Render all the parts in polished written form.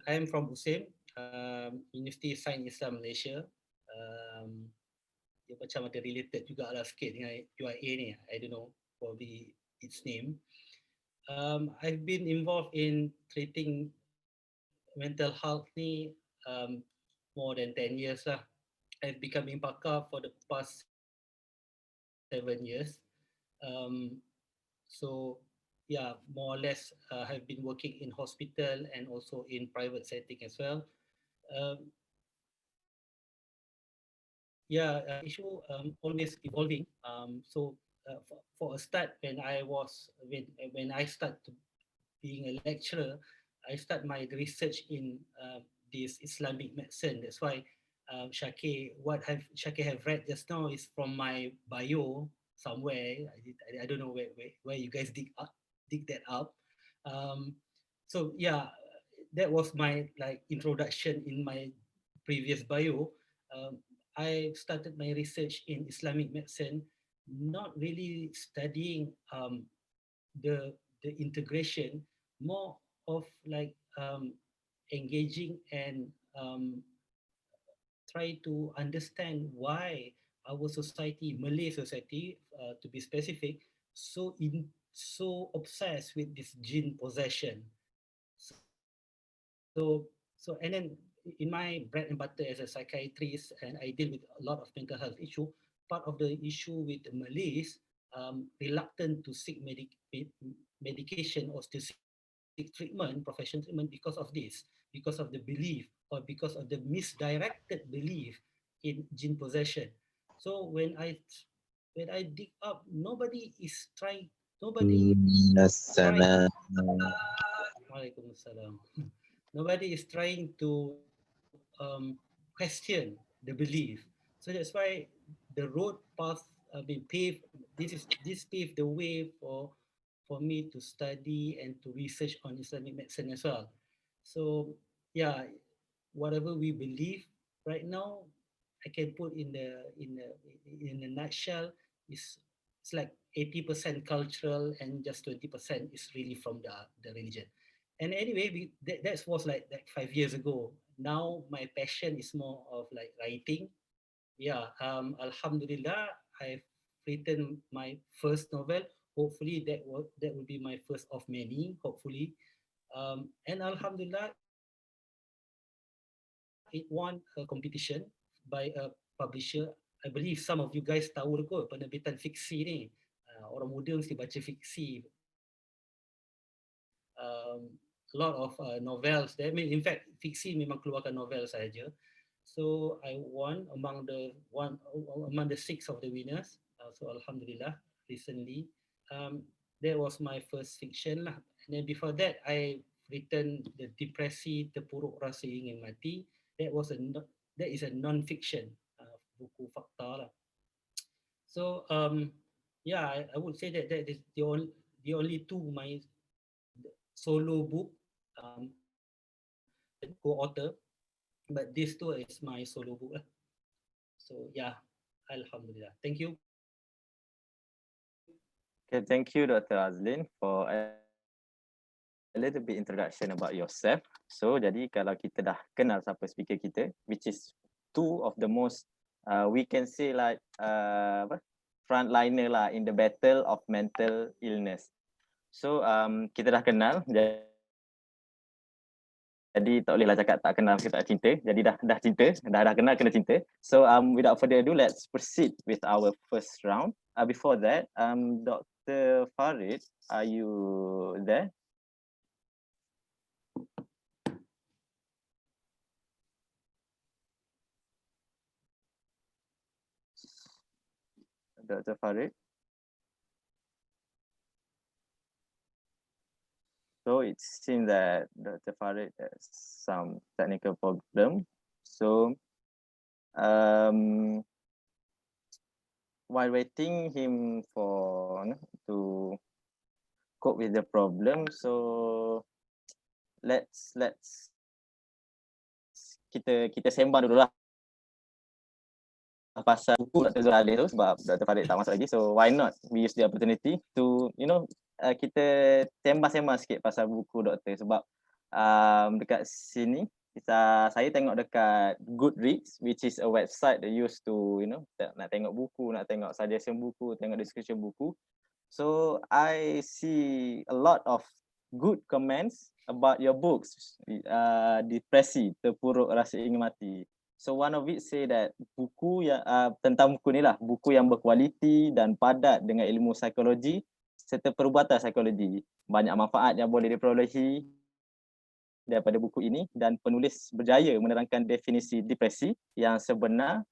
I am from USIM, University of Science Islam Malaysia. Dia macam ada related juga lah sikit dengan UIA ni. I don't know probably its name. I've been involved in treating mental health ni more than 10 years lah. I've become pakar for the past 7 years. So yeah, more or less have been working in hospital and also in private setting as well. Issue always evolving. For a start, when I start to being a lecturer, I start my research in this Islamic medicine. That's why Shakir have read just now is from my bio somewhere. I don't know where you guys dig that up. So yeah, that was my introduction in my previous bio. I started my research in Islamic medicine, not really studying the integration, more of engaging and try to understand why our society, Malay society, to be specific, so obsessed with this jinn possession. So and then in my bread and butter as a psychiatrist, and I deal with a lot of mental health issue. Part of the issue with the Malays reluctant to seek medication or to seek treatment, professional treatment, because of this, because of the belief or because of the misdirected belief in jinn possession. So when I dig up, nobody is trying. Nobody is trying to question the belief. So that's why the road path being paved. This paved the way for me to study and to research on Islamic medicine as well. So yeah, whatever we believe right now, I can put in a nutshell. It's like 80% cultural and just 20% is really from the religion. And anyway, that was like 5 years ago. Now my passion is more of like writing. Yeah, Alhamdulillah, I've written my first novel. Hopefully that will be my first of many. Hopefully, and Alhamdulillah, it won a competition by a publisher. I believe some of you guys tahu kot penerbitan fiksi ni. Orang muda mesti baca fiksi. A lot of novels there. I mean, in fact, fiksi memang keluarkan novel saja. So I won among the 6 of the winners. So Alhamdulillah, recently. That was my first fiction lah. And then before that, I written the Depresi Terpuruk Rasa Ingin Mati. That is a non-fiction, buku fakta lah. So yeah, I would say that is the only two my solo book, co-author, but this two is my solo book lah. So yeah, Alhamdulillah. Thank you. Okay, thank you, Dr. Azlin, for a little bit introduction about yourself. So, jadi kalau kita dah kenal siapa speaker kita, which is two of the most, we can say like frontliner lah in the battle of mental illness. So, kita dah kenal, jadi tak bolehlah cakap tak kenal ke tak cinta. Jadi dah cinta, dah kenal kena cinta. So, without further ado, let's proceed with our first round. Before that, Dr. Farid, are you there? Dr. Farid. So it seems that Dr. Farid has some technical problem. So while waiting him to cope with the problem, so let's kita sembang dulu lah pasal buku Dr. Zul Azlin tu, sebab Dr. Farid tak masuk lagi. So why not we use the opportunity to kita sembang-sembang sikit pasal buku doktor, sebab dekat sini saya tengok dekat Goodreads, which is a website that used to, you know, nak tengok buku, nak tengok suggestion buku, tengok description buku. So I see a lot of good comments about your books, Depresi, Terpuruk Rasa Ingin Mati. So one of it say that buku yang tentang buku ni lah, buku yang berkualiti dan padat dengan ilmu psikologi serta perubatan psikologi. Banyak manfaat yang boleh diperolehi daripada buku ini dan penulis berjaya menerangkan definisi depresi yang sebenar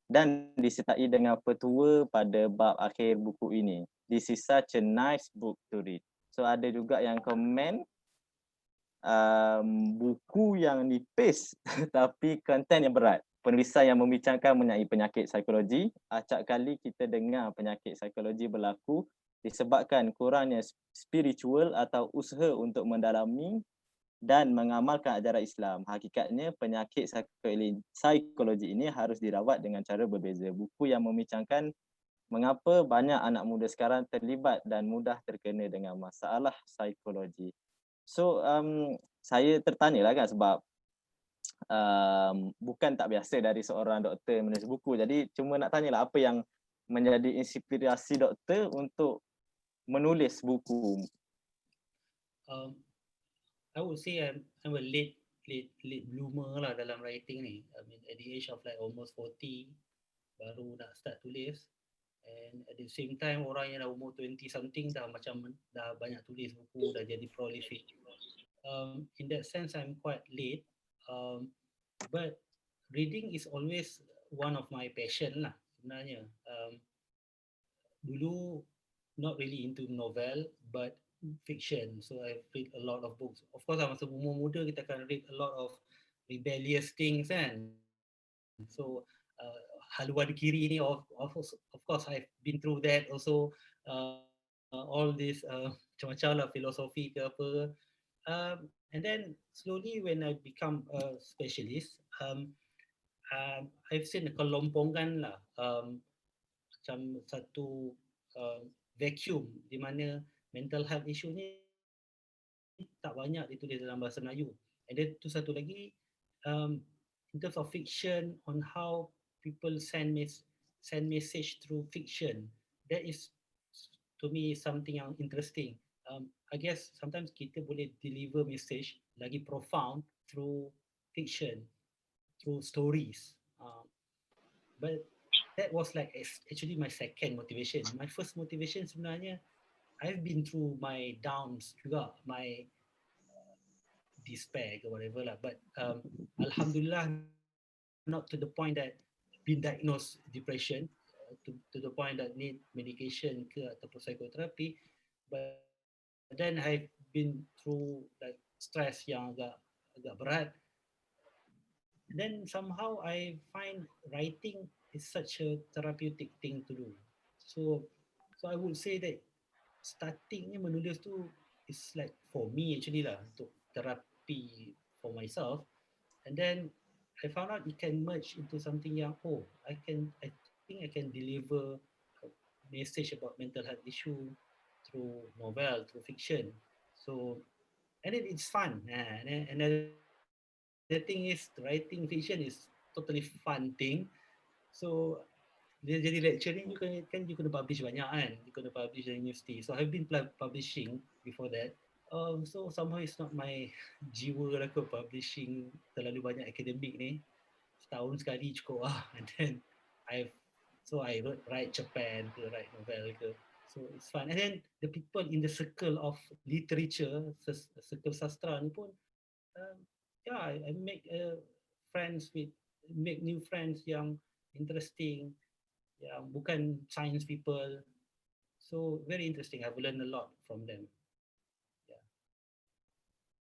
dan disertai dengan petua pada bab akhir buku ini. This is such a nice book to read. So ada juga yang komen buku yang nipis tapi konten yang berat. Penulisan yang membincangkan mengenai penyakit psikologi. Acap kali kita dengar penyakit psikologi berlaku disebabkan kurangnya spiritual atau usaha untuk mendalami dan mengamalkan ajaran Islam. Hakikatnya penyakit psikologi ini harus dirawat dengan cara berbeza. Buku yang membincangkan mengapa banyak anak muda sekarang terlibat dan mudah terkena dengan masalah psikologi. So saya tertanyalah kan sebab bukan tak biasa dari seorang doktor menulis buku. Jadi cuma nak tanyalah apa yang menjadi inspirasi doktor untuk menulis buku. I would say I'm a late bloomer lah dalam writing ni. I mean at the age of like almost 40 baru nak start tulis, and at the same time orang yang dah umur 20 something dah banyak tulis buku, dah jadi prolific. In that sense I'm quite late, but reading is always one of my passion lah sebenarnya. Dulu not really into novel but fiction, so I've read a lot of books. Of course masa umur muda kita akan read a lot of rebellious things kan. So haluan kiri ni of course I've been through that also. All this macam-macam lah filosofi ke apa, and then slowly when I become a specialist, I've seen kelompongan lah, macam satu vacuum di mana mental health issue ni tak banyak ditulis dalam bahasa Melayu. And then tu satu lagi, in terms of fiction, on how people send message through fiction, that is to me something yang interesting. I guess sometimes kita boleh deliver message lagi profound through fiction, through stories. But that was like actually my second motivation. My first motivation sebenarnya, I've been through my downs juga, my despair or whatever lah. But alhamdulillah, not to the point that been diagnosed depression, to the point that need medication ke ataupun psikoterapi. But then I've been through like stress yang agak berat. And then somehow I find writing is such a therapeutic thing to do. So I would say that startingnya menulis tu is like for me actually lah, untuk terapi for myself. And then I found out it can merge into something yang I think I can deliver a message about mental health issue through novel, through fiction. So and then it's fun. And then the thing is, writing fiction is totally fun thing. So dia jadi lecture ni you kena publish banyak kan, you kena publish dari university. So I've been publishing before that. So somehow it's not my jiwa lah ke publishing terlalu banyak akademik ni. Setahun sekali cukup lah. And then I write Japan ke, write novel ke. So it's fun. And then the people in the circle of literature, circle sastra ni pun, I make make new friends yang interesting, yang bukan science people. So very interesting. I've learned a lot from them.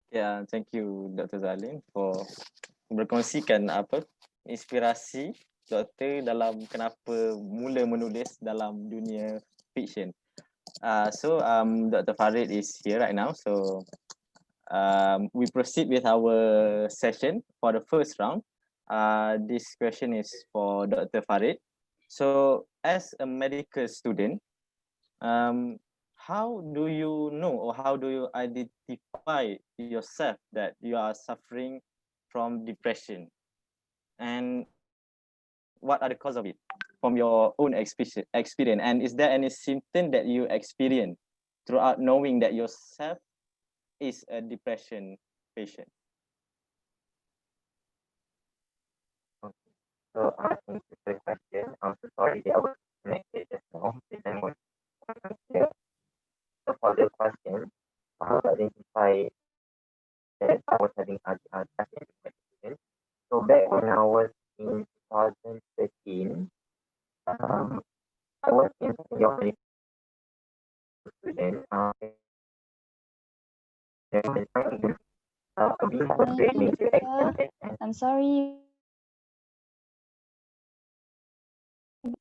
Yeah, thank you Dr. Zalin for berkongsikan inspirasi doktor dalam kenapa mula menulis dalam dunia fiction. So Dr. Farid is here right now. So we proceed with our session for the first round. This question is for Dr. Farid. So as a medical student, how do you know, or how do you identify yourself that you are suffering from depression, and what are the cause of it from your own experience? And is there any symptom that you experience throughout knowing that yourself is a depression patient? So, thank you for the question. I'm so sorry that I was connected just now. This time was here. So, for the question, how to identify that I was having a depression. So, back when I was in 2013, um, I was in your medical student. We have a very major exam. I'm sorry,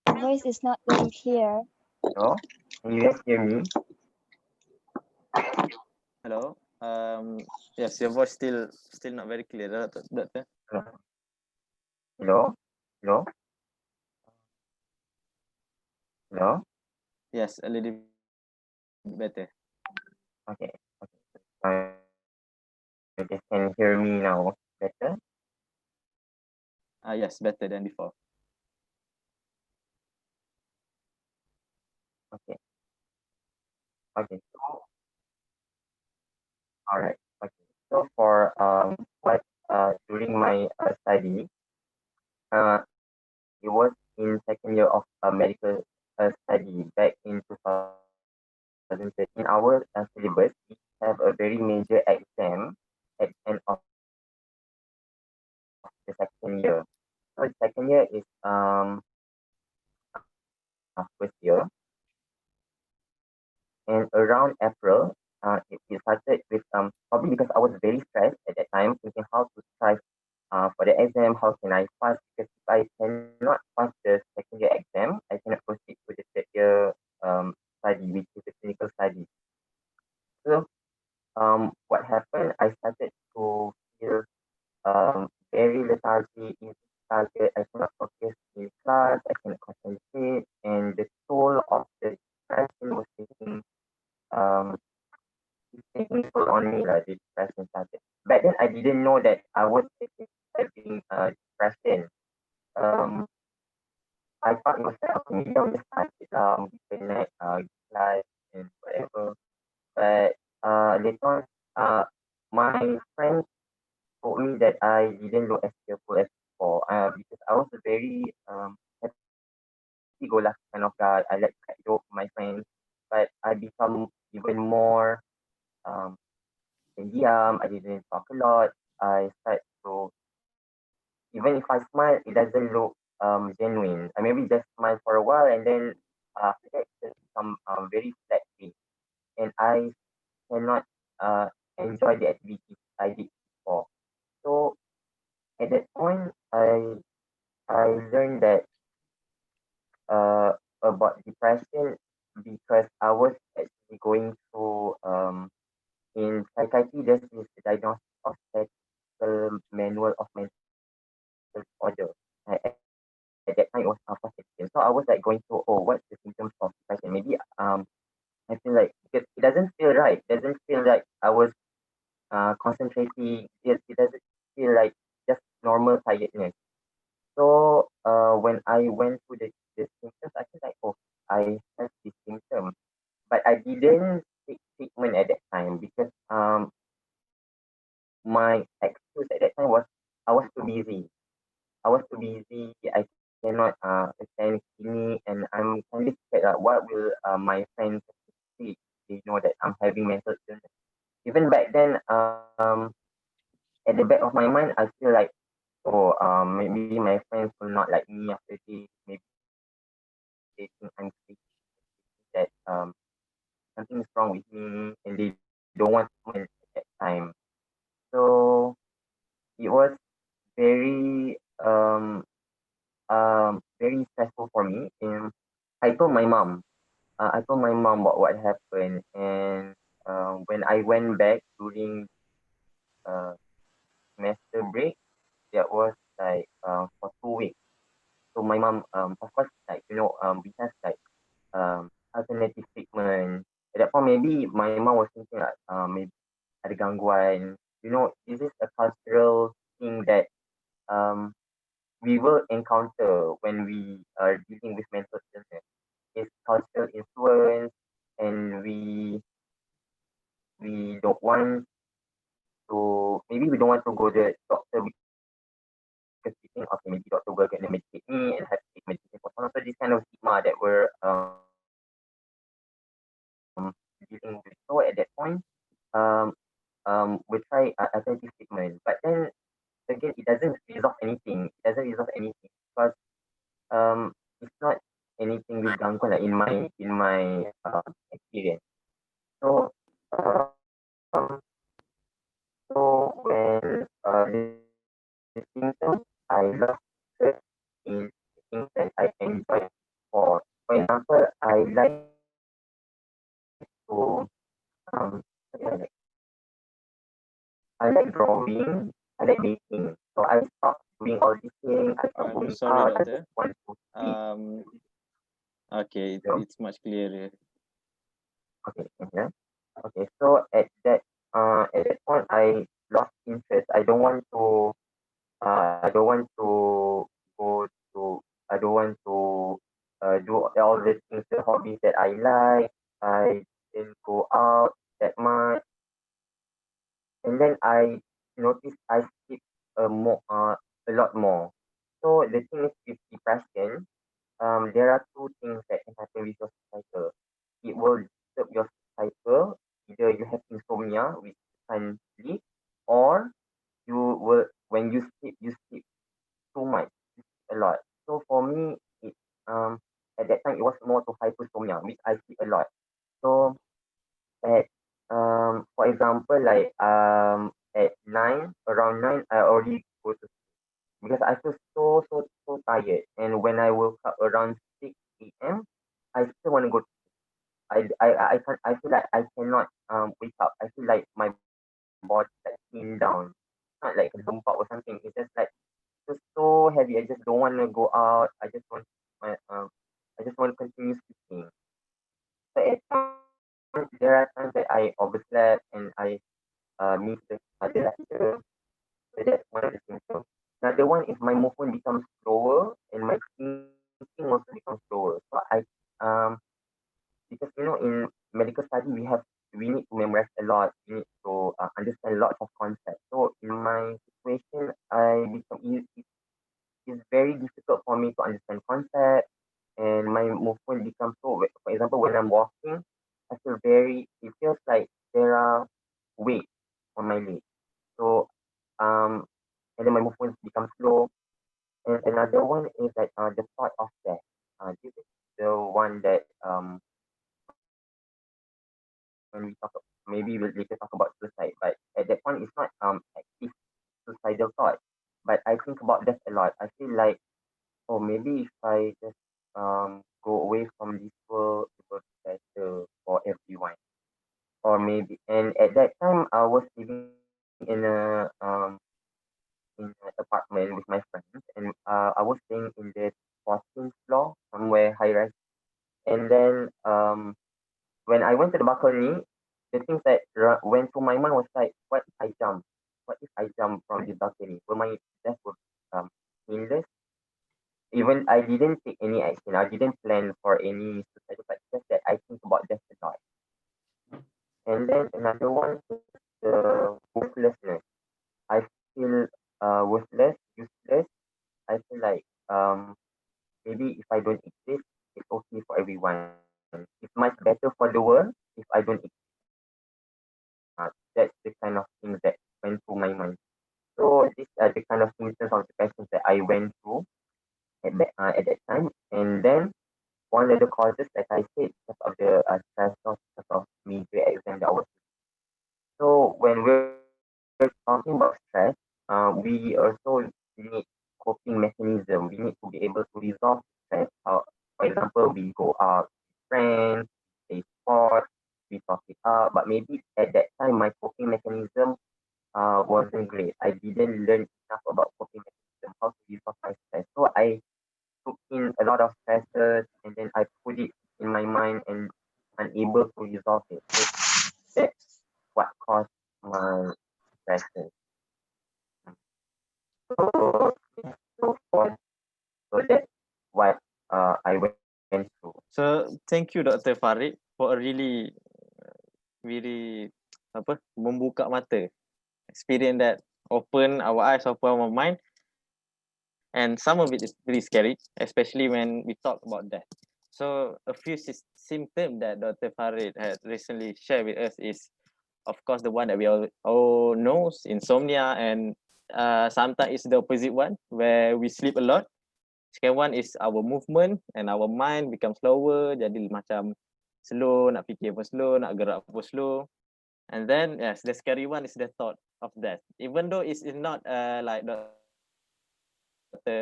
your voice is not very clear. Hello, can you guys hear me? Hello. Yes, your voice still not very clear, doctor. Hello, hello, hello. Yes, a little better. Okay, okay. You guys can hear me now better. Yes, better than before. Okay. Okay. So, all right. Okay. So for what during my study, it was in second year of medical study back in 2013. Our syllabus, we have a very major exam at the end of the second year. So the second year is first year, and around April, it started with probably because I was very stressed at that time, thinking how to strive for the exam, how can I pass? Because if I cannot pass the second year exam, I cannot proceed to the third year study, which is the clinical study. So what happened? I started to feel very lethargic in target. I cannot focus in class. I cannot concentrate, and the toll of the depression was um taking toll on me. Like the depression started. Back then, I didn't know that I was having depression. Um, I thought it was like, okay, maybe I'll just start it midnight class and whatever. But later on, my friend told me that I didn't look as cheerful as before. Because I was a very happy-go-lucky kind of guy. I like to crack joke with my friends, but I become even more pendiam. I didn't talk a lot. I start to, even if I smile, it doesn't look genuine. I maybe just smile for a while, and then after that, it become very flat face, and I cannot enjoy the activities I did before. So at that point, I learned that about depression because I was actually going through in psychiatry. There's this diagnosis of psychiatrical manual of mental disorder. At that time, it was positive. So I was like going through, oh, what's the symptoms of depression? Maybe I feel like because it doesn't feel right. It doesn't feel like I was concentrating. It doesn't feel like just normal tiredness. So when I went to the symptoms, I feel like, oh, I have this symptom, but I didn't take treatment at that time because my excuse at that time was I was too busy. I was too busy. I cannot attend clinic, and I'm kind of scared. What will my friends see? They know that I'm having mental illness. Even back then, at the back of my mind, I feel like, oh, maybe my friends will not like me after this. Maybe they think I'm crazy, that something is wrong with me, and they don't want to at that time. So it was very very stressful for me. And I told my mom. I told my mom what happened, and when I went back during uh, semester break, that was like for 2 weeks. So my mom, of course, like we have like alternative treatment. At that point, maybe my mom was thinking like, maybe ada gangguan. This is a cultural thing that we will encounter when we are dealing with mental illness. It's cultural influence, and we don't want to, maybe we don't want to go to the doctor because we think, okay, maybe doctor will get to medicate me and have to take medication for so long. So this kind of stigma that we're dealing with. So at that point, we try alternative treatment, but then again, it doesn't resolve anything. Because it's not anything with gangguan like in my experience. So when the symptoms, I lost interest in things that I enjoy. For example, I like to what do I like drawing, I like baking. So I stopped doing all these things. I stopped going Sorry, out. I doctor. just want to sleep. Okay, So, it's much clearer. okay, yeah. Okay, so at that point, I lost interest. I don't want to. I don't want to go to. I don't want to do all the things, the hobbies that I like. I didn't go out that much, and then I noticed I sleep a lot more. So the thing is with depression, there are two things that can happen with your cycle. It will disturb your cycle. Either you have insomnia, which you can't sleep, or you will, when you sleep too much, you sleep a lot. So for me, it at that time it was more to hypersomnia, which I sleep a lot. So at for example, like at around 9, I already go to sleep because I feel so tired. And when I woke up around 6 a.m., I still want to go. I can't. I feel like I cannot wake up. I feel like my body like pinned down, not like a lump or something. It's just like just so heavy. I just don't want to go out. My I just want to continue sleeping. So at times, there are times that I overslept and I miss the other lecture. So that's one of the symptoms. Another one is my movement becomes slower and my thinking also becomes slower. So because in medical study we need to memorize a lot. We need to understand lots of concepts. So in my situation, it's very difficult for me to understand concepts, and my movement becomes so. For example, when I'm walking, it feels like there are weights on my leg. So um, and then my movements become slow. And another one is like the thought of death. This is the one that when we talk, maybe we'll later talk about suicide, but at that point it's not active suicidal thought, but I think about death a lot. I feel like, oh, maybe if I just go away from this world, it will be better for everyone. Or maybe, and at that time I was living in an apartment with my friends, and I was staying in the 14th floor, somewhere high rise. And then when I went to the balcony, the things that went through my mind was like, what if I jump? What if I jump from the balcony? Will my death will meaningless? Even I didn't take any action. I didn't plan for any suicide, but just that I think about death a lot. And then another one is the worthlessness. I feel worthless, useless. I feel like maybe if I don't exist, it's okay for everyone. It's much better for the world if I don't exist. That's the kind of things that went through my mind. So these are the kind of symptoms of depression that I went through at that time. And then one of the causes, like I said, because of the stress, because of major exam that I was. So when we're talking about stress, we also need coping mechanism. We need to be able to resolve stress. For example, we go out with friends, play sport, we talk it out. But maybe at that time, my coping mechanism wasn't great. I didn't learn enough about coping mechanism, how to resolve my stress. So I took in a lot of stresses and then I put it in my mind and unable to resolve it. So So, so forth. So that's what I went through. So thank you Dr. Farid for a really membuka mata experience that open our eyes, open our mind, and some of it is really scary, especially when we talk about that. So a few symptoms that Dr. Farid had recently shared with us is, of course, the one that we all knows, insomnia, and sometimes it's the opposite one, where we sleep a lot. Second one is our movement and our mind become slower, jadi macam slow, nak fikir pun slow, nak gerak pun slow. And then, yes, the scary one is the thought of death. Even though it's not like Dr.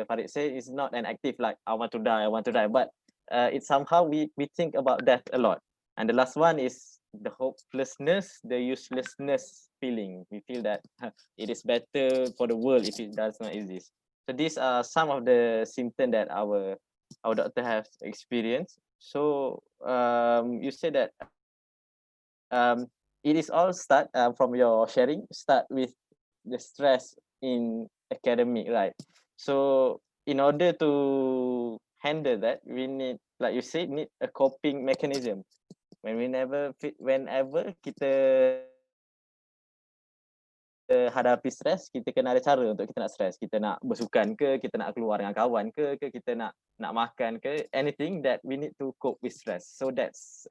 Farid say, it's not an active like I want to die, but it's somehow we think about death a lot. And the last one is the hopelessness, the uselessness feeling. We feel that it is better for the world if it does not exist. So these are some of the symptoms that our doctor has experienced. So you said that it is all start from your sharing, start with the stress in academic, right? So in order to handle that, we need, like you said, need a coping mechanism. Whenever kita hadapi stres, kita kena ada cara untuk kita nak stres. Kita nak bersukan ke, kita nak keluar dengan kawan ke kita nak makan ke, anything that we need to cope with stress. So that's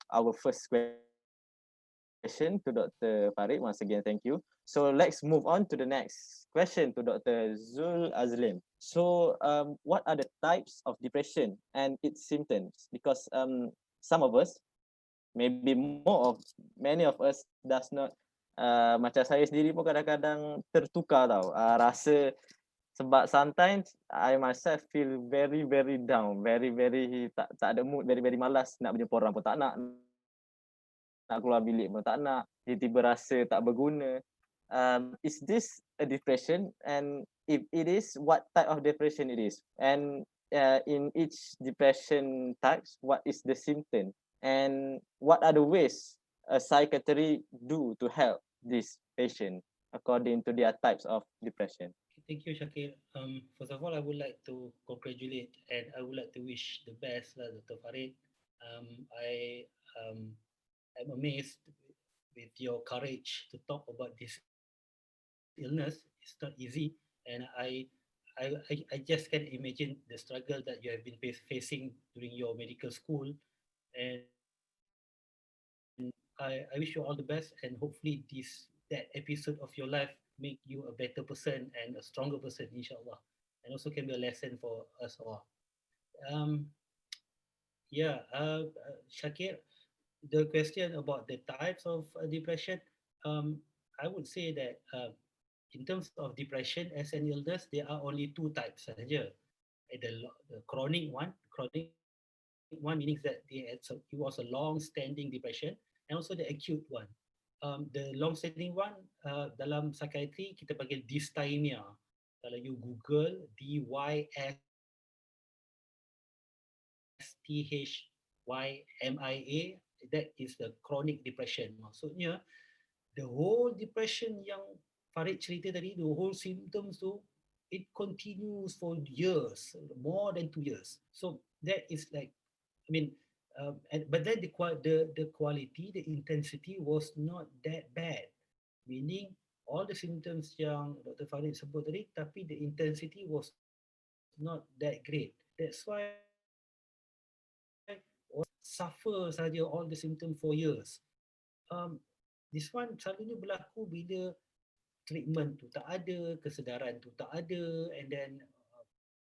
our first question to Dr. Farid. Once again, thank you. So let's move on to the next question to Dr. Zul Azlin. So what are the types of depression and its symptoms? Because some of us, maybe many of us does not, macam saya sendiri pun kadang-kadang tertukar tau, rasa, sebab sometimes I myself feel very down, very tak ada mood, very malas nak berjumpa orang pun tak nak keluar bilik pun tak nak, tiba-tiba rasa tak berguna. Is this a depression? And if it is, what type of depression it is? And in each depression types, what is the symptom? And what are the ways a psychiatrist do to help this patient according to their types of depression? Thank you, Shakir. First of all, I would like to congratulate and I would like to wish the best, Dr. Farid. I am amazed with your courage to talk about this illness. It's not easy, and I just can't imagine the struggle that you have been facing during your medical school, and I wish you all the best, and hopefully that episode of your life make you a better person and a stronger person, inshallah, and also can be a lesson for us all. Um, Shakir, the question about the types of depression, I would say that in terms of depression as an illness, there are only two types saja. The chronic one meaning that it was a long-standing depression, and also the acute one. The long-standing one dalam psychiatry kita panggil dysthymia. Kalau you Google DYSTHYMIA, that is the chronic depression. Maksudnya the whole depression yang Farid cerita tadi, the whole symptoms tu, it continues for years, more than 2 years. So that is like, I mean, but then the quality, the intensity was not that bad. Meaning all the symptoms yang Dr. Farid sebut tadi, tapi the intensity was not that great. That's why suffer saja all the symptoms for years. This one selalunya berlaku bila treatment tu tak ada, kesedaran tu tak ada, and then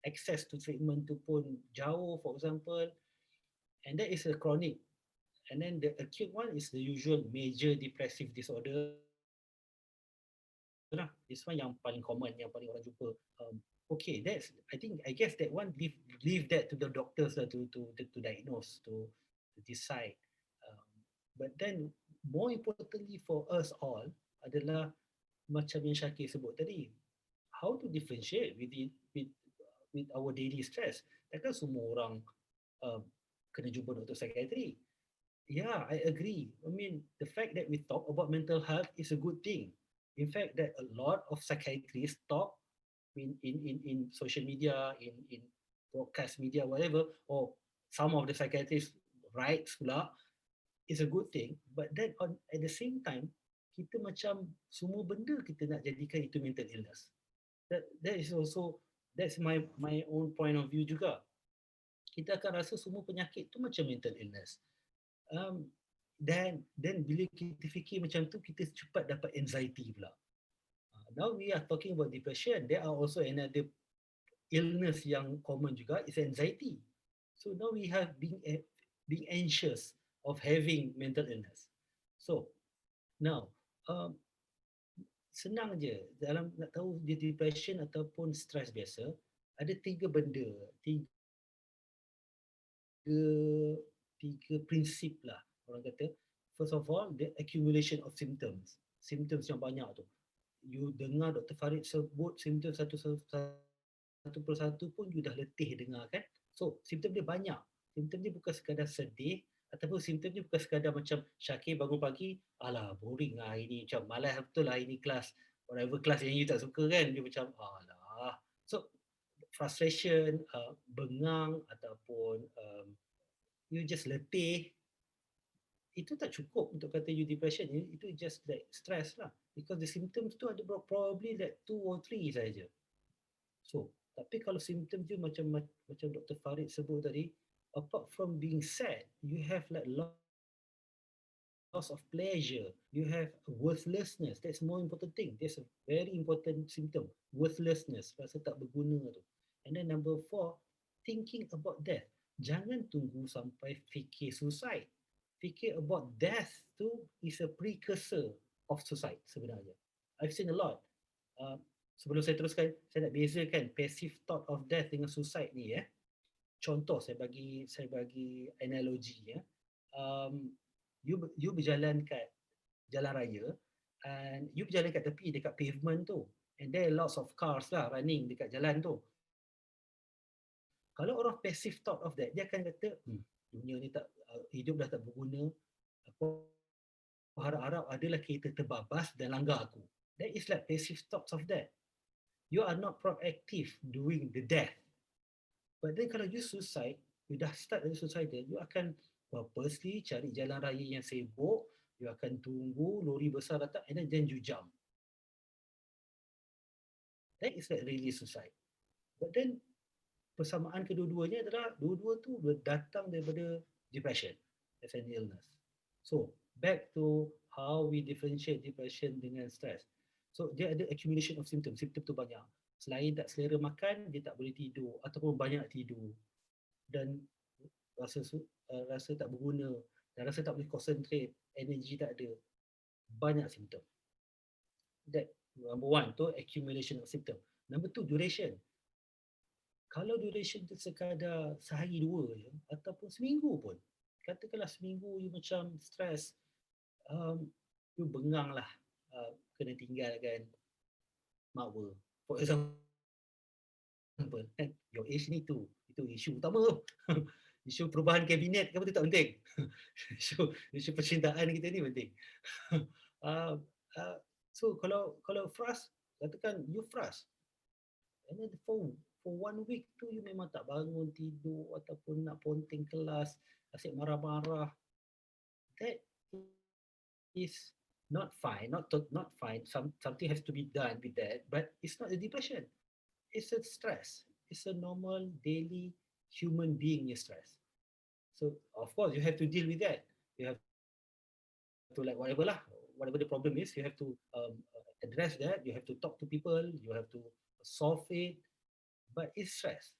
access to treatment tu pun jauh, for example, and that is a chronic. And then the acute one is the usual major depressive disorder. This one yang paling common, yang paling orang jumpa. Okay, I guess that one leave that to the doctors to diagnose, to decide. But then more importantly for us all adalah macam yang Shakir sebut tadi, how to differentiate with our daily stress. Takkan semua orang kena jumpa doktor psikiatri. Yeah, I agree. I mean, the fact that we talk about mental health is a good thing. In fact, that a lot of psychiatrists talk in social media, in broadcast media, whatever, or some of the psychiatrists writes pula, is a good thing. But then at the same time, kita macam semua benda kita nak jadikan itu mental illness. That is also, that's my own point of view juga. Kita akan rasa semua penyakit tu macam mental illness. Dan bila kita fikir macam tu, kita cepat dapat anxiety pula. Now we are talking about depression. There are also another illness yang common juga is anxiety. So now we have being anxious of having mental illness. So now senang je dalam nak tahu dia depression ataupun stress biasa, ada tiga prinsip lah orang kata. First of all, the accumulation of symptoms yang banyak tu. You dengar Dr. Farid sebut simptom satu persatu pun you dah letih dengar kan. So simptom dia banyak. Simptom dia bukan sekadar sedih, ataupun simptom dia bukan sekadar macam Shakir bangun pagi, alah boring lah ini, macam malas betul lah ini kelas, whatever kelas yang you tak suka kan, you macam alah. So frustration, bengang ataupun you just letih, itu tak cukup untuk kata you depression. Itu just like stress lah, because the symptoms tu ada probably like 2 or 3 saja. So tapi kalau symptom tu macam Dr. Farid sebut tadi, apart from being sad, you have like loss of pleasure, you have worthlessness. That's more important thing. That's a very important symptom, worthlessness, rasa tak berguna tu. And then number 4, thinking about death. Jangan tunggu sampai fikir suicide. Fikir about death tu is a precursor of suicide sebenarnya. I've seen a lot. Sebelum saya teruskan, saya nak bezakan passive thought of death dengan suicide ni ya. Contoh saya bagi analogi ya. You berjalan kat jalan raya, and you berjalan kat tepi dekat pavement tu, and there are lots of cars lah running dekat jalan tu. Kalau orang passive thought of that, dia akan kata dunia ni tak, hidup dah tak berguna, aku harap-harap adalah kereta terbabas dan langgar aku. That is like passive thoughts of that. You are not proactive doing the death. But then kalau you suicide, you dah start dari suicidal, you akan purposely cari jalan raya yang sibuk, you akan tunggu lori besar datang, and then you jump. That is like really suicide. But then persamaan kedua-duanya adalah dua-dua tu datang daripada depression as an illness. So back to how we differentiate depression dengan stress. So dia ada accumulation of symptoms. Symptom tu banyak. Selain tak selera makan, dia tak boleh tidur ataupun banyak tidur, dan rasa tak berguna, dan rasa tak boleh concentrate, energy tak ada. Banyak symptom. That number 1 tu accumulation of symptom. Number 2, duration. Kalau duration tu sekadar sehari 2 je ataupun seminggu pun, katakanlah seminggu you macam stress, you bengang lah, kena tinggalkan makwa, for example, kan, your age ni itu isu utama tu. Isu perubahan kabinet ke apa tu tak penting. isu percintaan kita ni penting. So kalau frust, katakan you frust, and then for 1 week tu you memang tak bangun tidur ataupun nak ponteng kelas, asyik marah-marah. That is not fine, not fine. Something has to be done with that, but it's not a depression. It's a stress. It's a normal daily human being stress. So of course you have to deal with that. You have to like whatever the problem is, you have to address that. You have to talk to people. You have to solve it. But it's stress.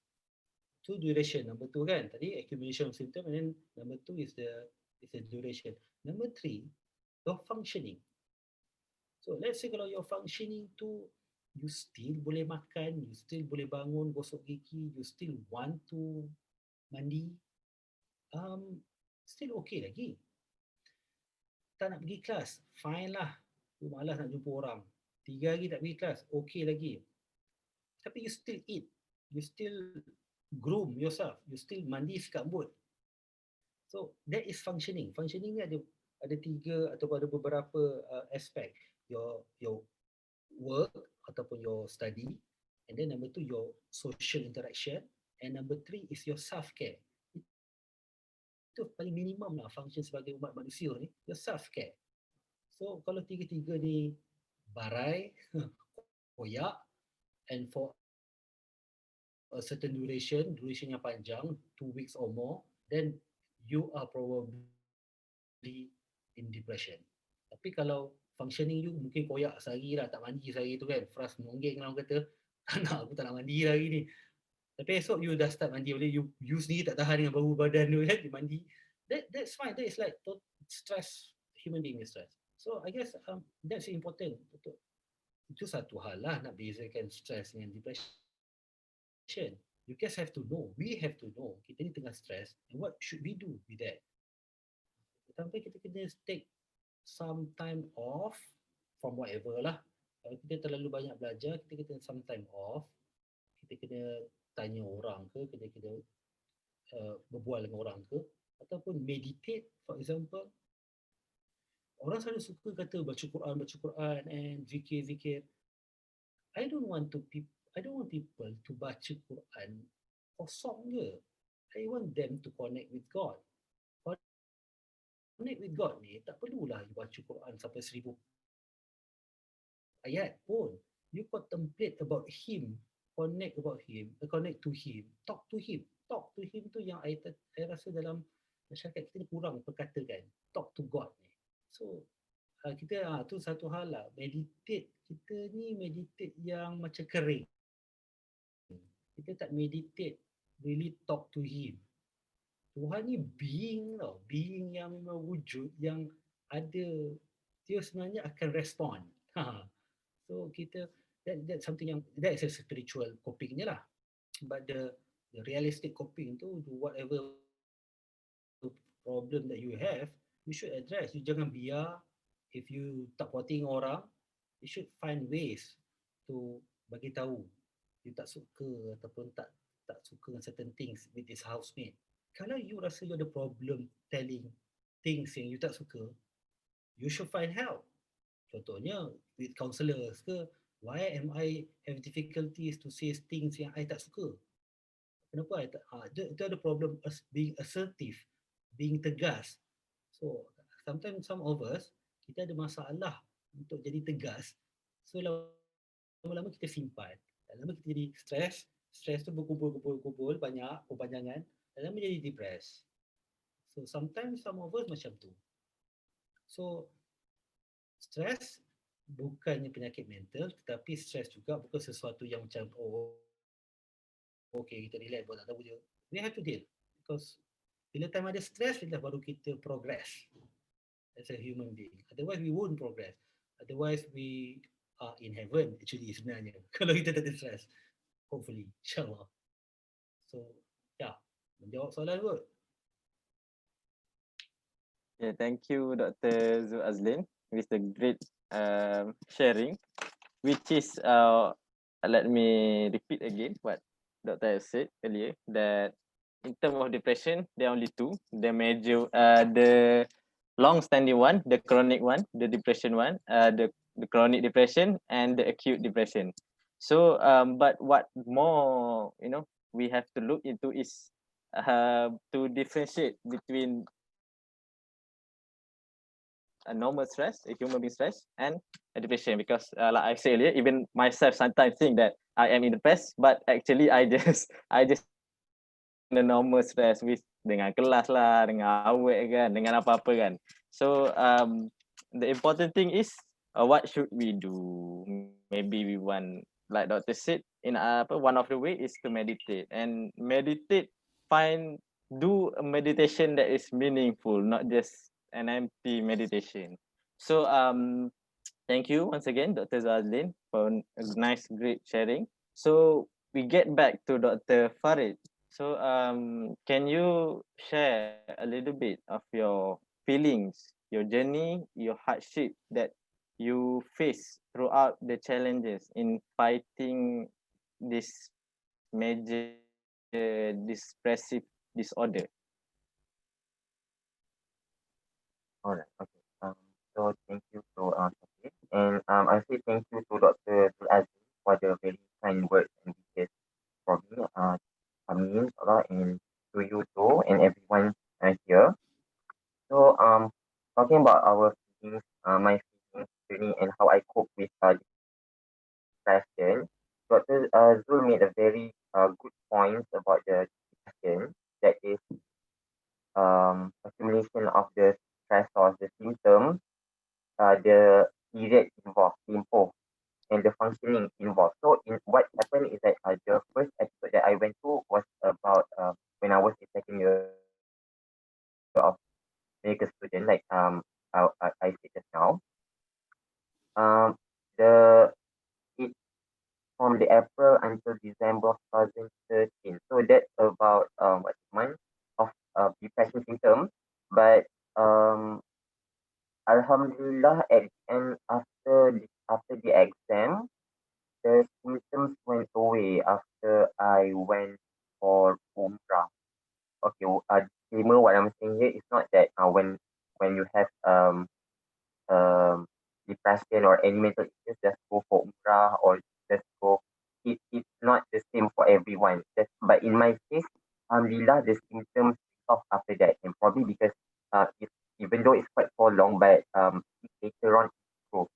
2 duration. Number 2 kan tadi accumulation of symptom, and then number 2 is the duration. Number 3, your functioning. So let's say kalau your functioning tu, you still boleh makan, you still boleh bangun, gosok gigi, you still want to mandi, still okay lagi. Tak nak pergi kelas, fine lah. You malas nak jumpa orang. 3 hari tak pergi kelas, okay lagi. Tapi you still eat, you still groom yourself, you still mandi sikat rambut. So that is functioning. Functioning ni ada 3 atau ada beberapa aspek. Your work ataupun your study, And then number 2, your social interaction. And number 3 is your self-care. Itu paling minimum lah function sebagai umat manusia ni, your self-care. So kalau tiga-tiga ni barai, koyak, and for a certain duration yang panjang, 2 weeks or more, then you are probably in depression. Tapi kalau functioning you mungkin koyak sehari lah, tak mandi sehari tu kan, frust menonggeng lah orang kata, anak aku tak nak mandi lah hari ni. Tapi esok you dah start mandi boleh, you sendiri tak tahan dengan bau badan tu kan, you mandi. That's fine, that is like stress, human being is stress. So I guess that's important. Itu satu hal lah nak bezakan stress dengan depression. You guys have to know, we have to know, kita ni tengah stress, and what should we do with that? Sampai kita kena take some time off from whatever lah. Kalau kita terlalu banyak belajar, kita kena some time off. Kita kena tanya orang ke, kita kena berbual dengan orang ke, ataupun meditate, for example. Orang selalu suka kata baca Quran and zikir. I don't want people to baca Quran kosong je. I want them to connect with God. Connect with God ni tak perlulah you baca Quran sampai 1000 ayat pun. You contemplate about Him, connect to Him, talk to Him. Talk to Him tu yang I rasa dalam masyarakat kita ni kurang perkatakan. Talk to God ni. So kita tu satu hal lah. Meditate, kita ni meditate yang macam kering. Kita tak meditate, really talk to Him. Tuhan ni being tau, being yang memang wujud, yang ada, dia sebenarnya akan respond. So kita, that's something yang, that's a spiritual coping je lah. But the realistic coping tu, whatever problem that you have, you should address. You jangan biar, if you tak puas hati orang, you should find ways to bagi tahu you tak suka ataupun tak suka dengan certain things with this housemate. Kalau you rasa you ada problem telling things yang you tak suka, you should find help. Contohnya with counsellors ke, why am I have difficulties to say things yang I tak suka? Kenapa I tak, itu ada problem being assertive, being tegas. So sometimes some of us, kita ada masalah untuk jadi tegas. So lama-lama kita simpan. Lama kita jadi stres tu berkumpul banyak, kepanjangan, dan lama jadi depressed. So sometimes some of us macam tu. So stres bukannya penyakit mental, tetapi stres juga bukan sesuatu yang macam okay, kita relax buat tak tahu je. We have to deal, because bila time ada stres, baru kita progress as a human being. Otherwise we won't progress. Otherwise we are in heaven actually sebenarnya kalau kita tak ada stres. Hopefully, insyaAllah. So yeah, menjawab soalan kot. Yeah, thank you Dr. Zul Azlin with the great sharing, which is let me repeat again what Dr. has said earlier, that in terms of depression, there are only two: the major, the long-standing one, the chronic one, the depression one, the chronic depression, and the acute depression. So, but what more, we have to look into is to differentiate between a normal stress, a human being stress, and a depression. Because, like I said earlier, even myself sometimes think that I am in depressed, but actually I just the normal stress with dengan kelas lah, dengan awet kan, dengan apa-apa kan. So the important thing is what should we do? Maybe we want, like Dr. said, in one of the way is to meditate, and meditate, do a meditation that is meaningful, not just an empty meditation. So thank you once again, Dr. Zul Azlin, for a nice, great sharing. So we get back to Dr. Farid. So can you share a little bit of your feelings, your journey, your hardship that you face throughout the challenges in fighting this major depressive disorder? All right. Okay. So thank you to Shakir, and I say thank you to Dr. Zul Azlin for the very kind words and wishes for me, Amin, Allah, and to you too, and everyone here. So, talking about our feelings, my feelings journey and how I cope with depression, Dr. Zul made a very good point about the depression, that is accumulation of the stressors, the symptoms, the period involved, tempo, and the functioning involved. So, in what happened is that the first episode that I went to was about when I was in second year of medical student, like I said just now. Um, the it from the April until December of 2013. So that's about what month of depression symptoms. But Alhamdulillah, at the end, after the exam, the symptoms went away after I went for Umrah. Okay, disclaimer, what I'm saying here is not that when you have um depression or any mental issues, just go for Umrah or just go. It's not the same for everyone. But in my case, Alhamdulillah, the symptoms stop after that, and probably because even though it's quite for long, but later on it improve.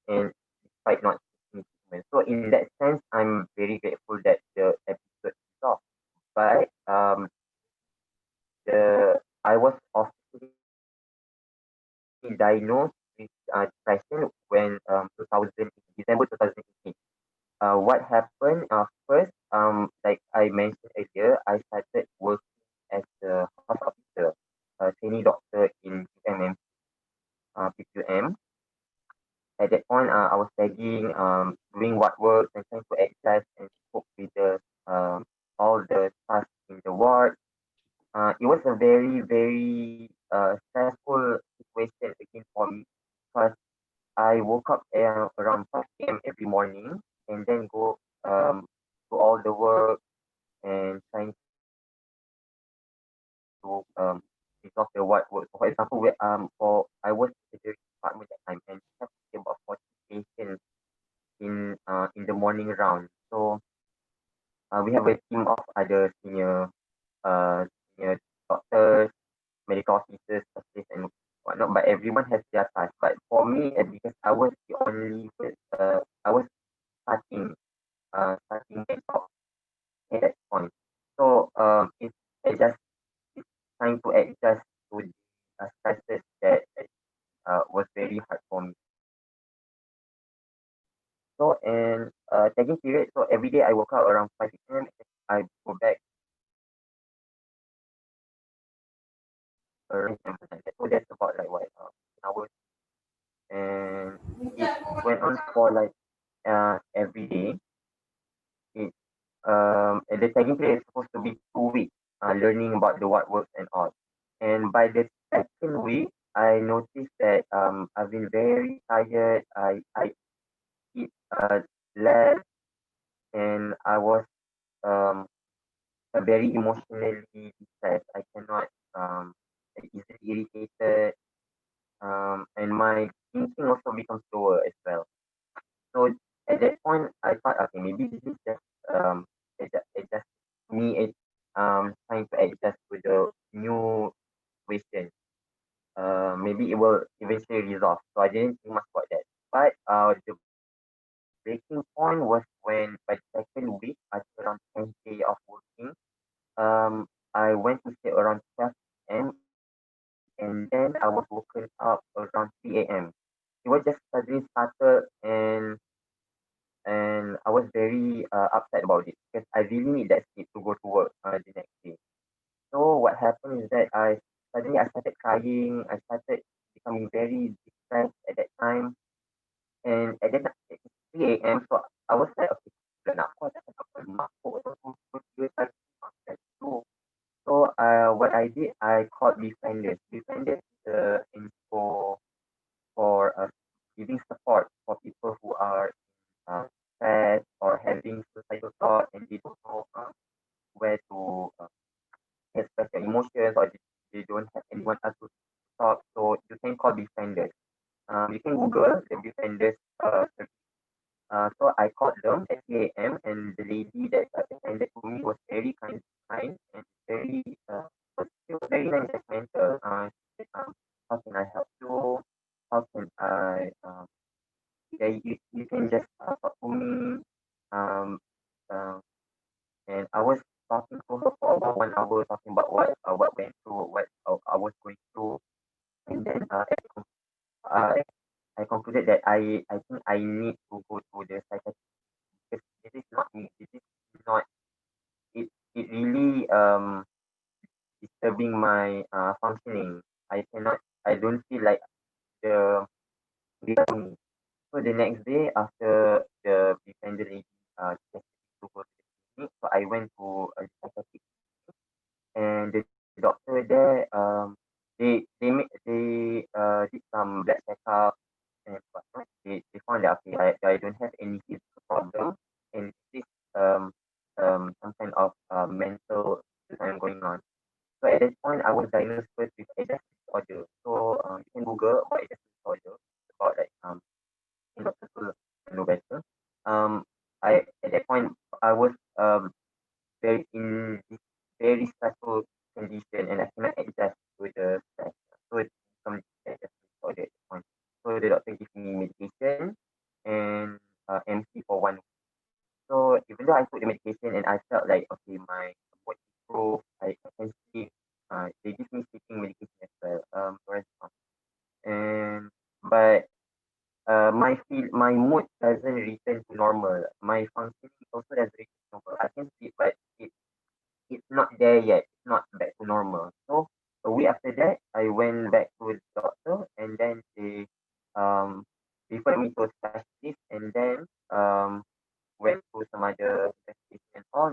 And despite not taking treatment. So in that sense, I'm very grateful that the episode is off. But I was officially diagnosed with depression when 2000 December 2018. What happened first, like I mentioned earlier, I started working as a house officer, a trainee doctor in UMM, PQM. At that point, I was tagging, doing what works and trying to adjust and cope with all the tasks in the ward. It was a very, very stressful situation again for me because I woke up around 5 a.m. every morning and then go to all the work and trying to resolve the ward work. For example, I was in the department that time and we have to see about 40 patients in the morning round. So we have a team of other senior doctors, medical officers, specialists, and whatnot. But everyone has their task. But for me, because I was the only, I was starting my job at that point. So it's just trying to adjust to the stresses that was very hard for me. So and tagging period. So every day I woke up around 5 a.m. I go back around 10 like that. So that's about like what hours, and it went on for like every day. It and the tagging period is supposed to be 2 weeks, learning about the what works and all. And by the second week, I noticed that I've been very tired. I eat less, and I was um very emotionally distressed. I cannot easily irritated, and my thinking also becomes slower as well. So at that point, I thought, okay, maybe this is just just me trying to adjust to the new situation. Maybe it will eventually resolve. So I didn't think much about that. But the breaking point was when by the second week, after around 10 days of working, I went to sleep around 12 a.m. and then I was woken up around 3 a.m. It was just suddenly started, and I was very upset about it because I really need that sleep to go to work the next day. So what happened is that I started crying. I started becoming very distressed at that time, and at that time it's 3 a.m. So I was like, okay, kenapa aku tak dapat masuk pukul 3 pagi. So what I did, I called Defenders. Defenders is the info for giving support for people who are stressed or having suicidal thoughts and they don't know where to express their emotions, or they don't have anyone else to talk. So you can call Defenders. You can Google the Defenders. So I called them um, uh, and I was talking to her for about 1 hour, talking about what went through, what I was going through, and then uh, I concluded that I think I need to go to the psychiatrist because this is not me. This is not it. It really disturbing my functioning. I cannot. I don't feel like the without me. So the next day after the befriended lady suggested me to go to the clinic, so I went to a psychiatric and the doctor there they did some blood checkup and whatnot. They found that okay I don't have any physical problem and this some kind of mental I'm going on. So at that point I was diagnosed first with adjustment disorder. So you can Google about adjustment disorder about like doctors will know better. Um I at that point I was very in this very stressful condition and I cannot adjust to the stress. So it's some adjustment disorder at that point. So the doctor gave me medication and MC for 1 week. So even though I took the medication and I felt like okay my mood improved, I can sleep. They give me sleeping medication as well. Whereas, and but my mood doesn't return to normal. My functioning also doesn't return to normal. I can sleep, but it's not there yet. It's not back to normal. So a week after that, I went back to the doctor, and then they um referred me to a specialist, and then went through some other investigation and all.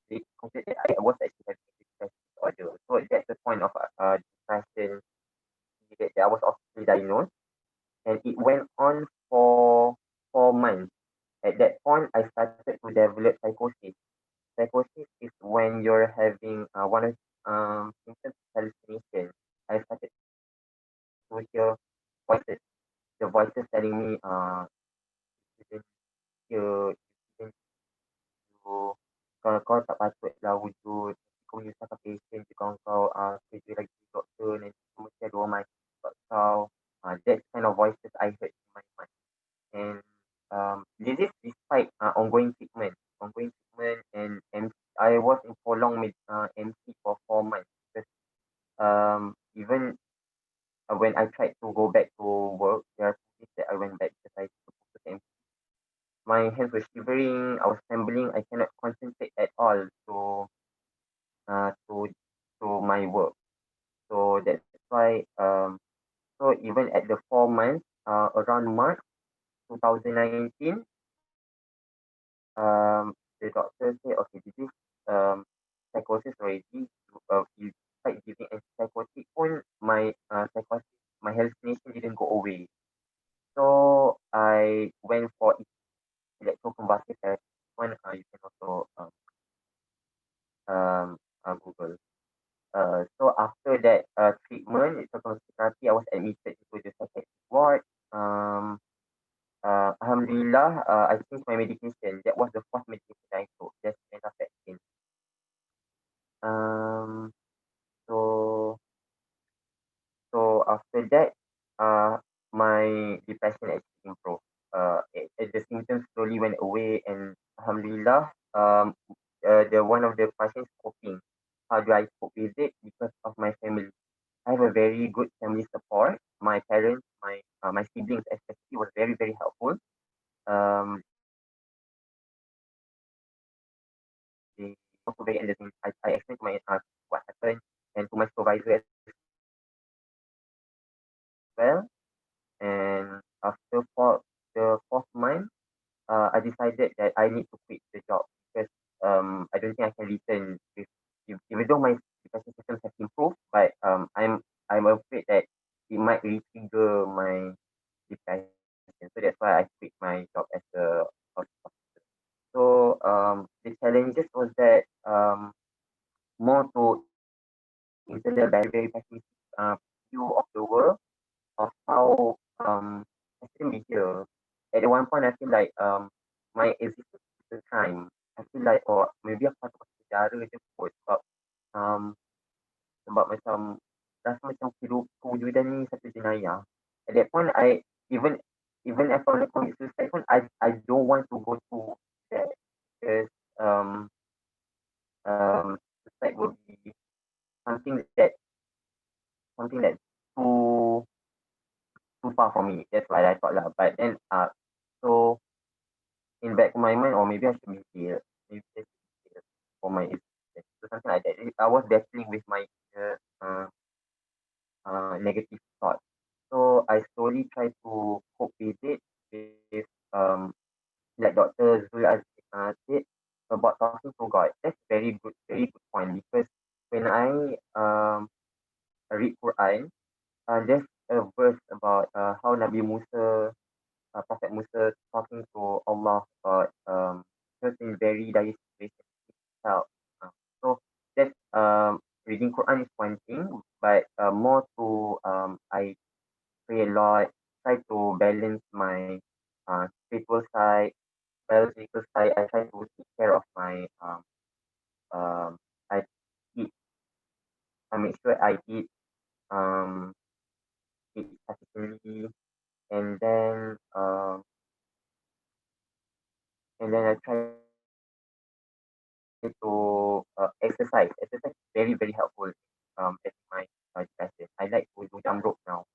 They concluded that I was actually having a depressive disorder. So that's the point of depression that I was officially diagnosed, and it went on for 4 months. At that point, I started to develop psychosis. Psychosis is when you're having one of symptoms of hallucination. I started to hear voices. The voices telling me, you didn't hear, you didn't do, kau tak patutlah wujud, kau menyusahkan patient, kau kerja lagi doktor, nanti mesti ada orang mati sebab kau. That kind of voices I heard in my mind. And this is despite ongoing treatment, and I was in prolonged MC for 4 months because even when I tried to go back to work, there are days that I went back because I took the MC. My hands were shivering, I was trembling, I cannot concentrate at all to my work. So that's why so even at the 4 months, around March 2019, the doctor said, okay, this is psychosis already. You tried giving antipsychotic pun, my psychosis, my hallucination didn't go away. So I went for electroconvulsive therapy. One you can also Google. So after that treatment, electroconvulsive therapy, I was admitted into the psychiatric ward. Alhamdulillah, I changed my medication. That was the first medication I took, just venlafaxine. Um, so after that, my depression actually improved. The symptoms slowly went away, and alhamdulillah, the one of the questions coping. How do I cope with it? Because of my family. I have a very good family support. My parents, my siblings especially was very very helpful. They also very understanding. I explained to my what happened and to my supervisor as well. And after the fourth month, I decided that I need to quit the job because I don't think I can return with even though my depression symptoms have improved, but I'm afraid that it might re-trigger my depression. So that's why I quit my job as a hospital. So the challenges was that more to internal very pessimistic view of the world of how I shouldn't be here. At one point I feel like my existence is a crime. I feel like maybe aku patut masuk penjara je kot sebab macam rasa macam kewujudan ni satu jenayah. At that point I even if I want to commit suicide pun I don't want to go to that maybe I should be here. Maybe I should be here for my existence. So something like that. I was battling with my negative thoughts. So I slowly try to cope with it with like Dr. Zul Azlin said about talking to God. That's very good point because when I read Quran, there's a verse about how Nabi Musa, Prophet Musa, talking to Allah about certain very dire situations himself. So that's reading Quran is one thing, but more to I pray a lot, try to balance my spiritual side, biological side. I try to take care of my I eat. I make sure I eat sufficiently, and then I try to exercise. Exercise is very helpful. As my depression. I like to do jump rope now,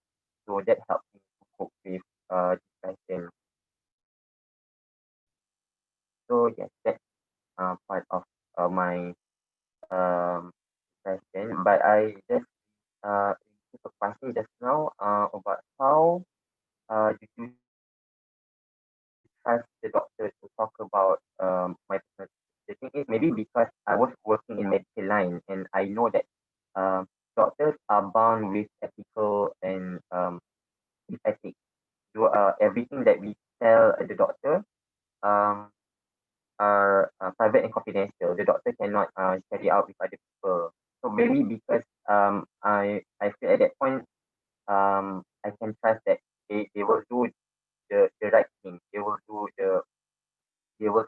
so that helps me to cope with depression. So yes, that's part of my depression. But I just took a question just now about how did you trust the doctor to talk about my personal. The thing is maybe because I was working in medical line and I know that doctors are bound with ethical and with ethics. So everything that we tell the doctor um, are private and confidential. The doctor cannot share it out with other people. So maybe because I feel at that point I can trust that they will do the right thing. They will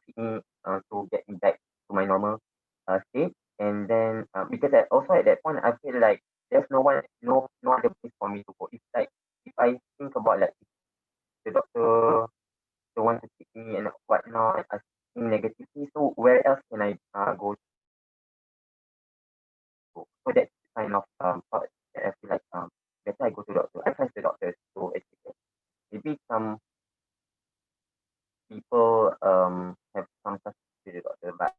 keep me to get me back to my normal state. And then because also at that point I feel like there's no other place for me to go. It's like if I think about like the doctor don't want to treat me and whatnot, I think negatively. So where else can I go to? So that's kind of thought that I feel like better I go to doctor. I trust the doctors to educate. Maybe some people have some trust to the doctor, but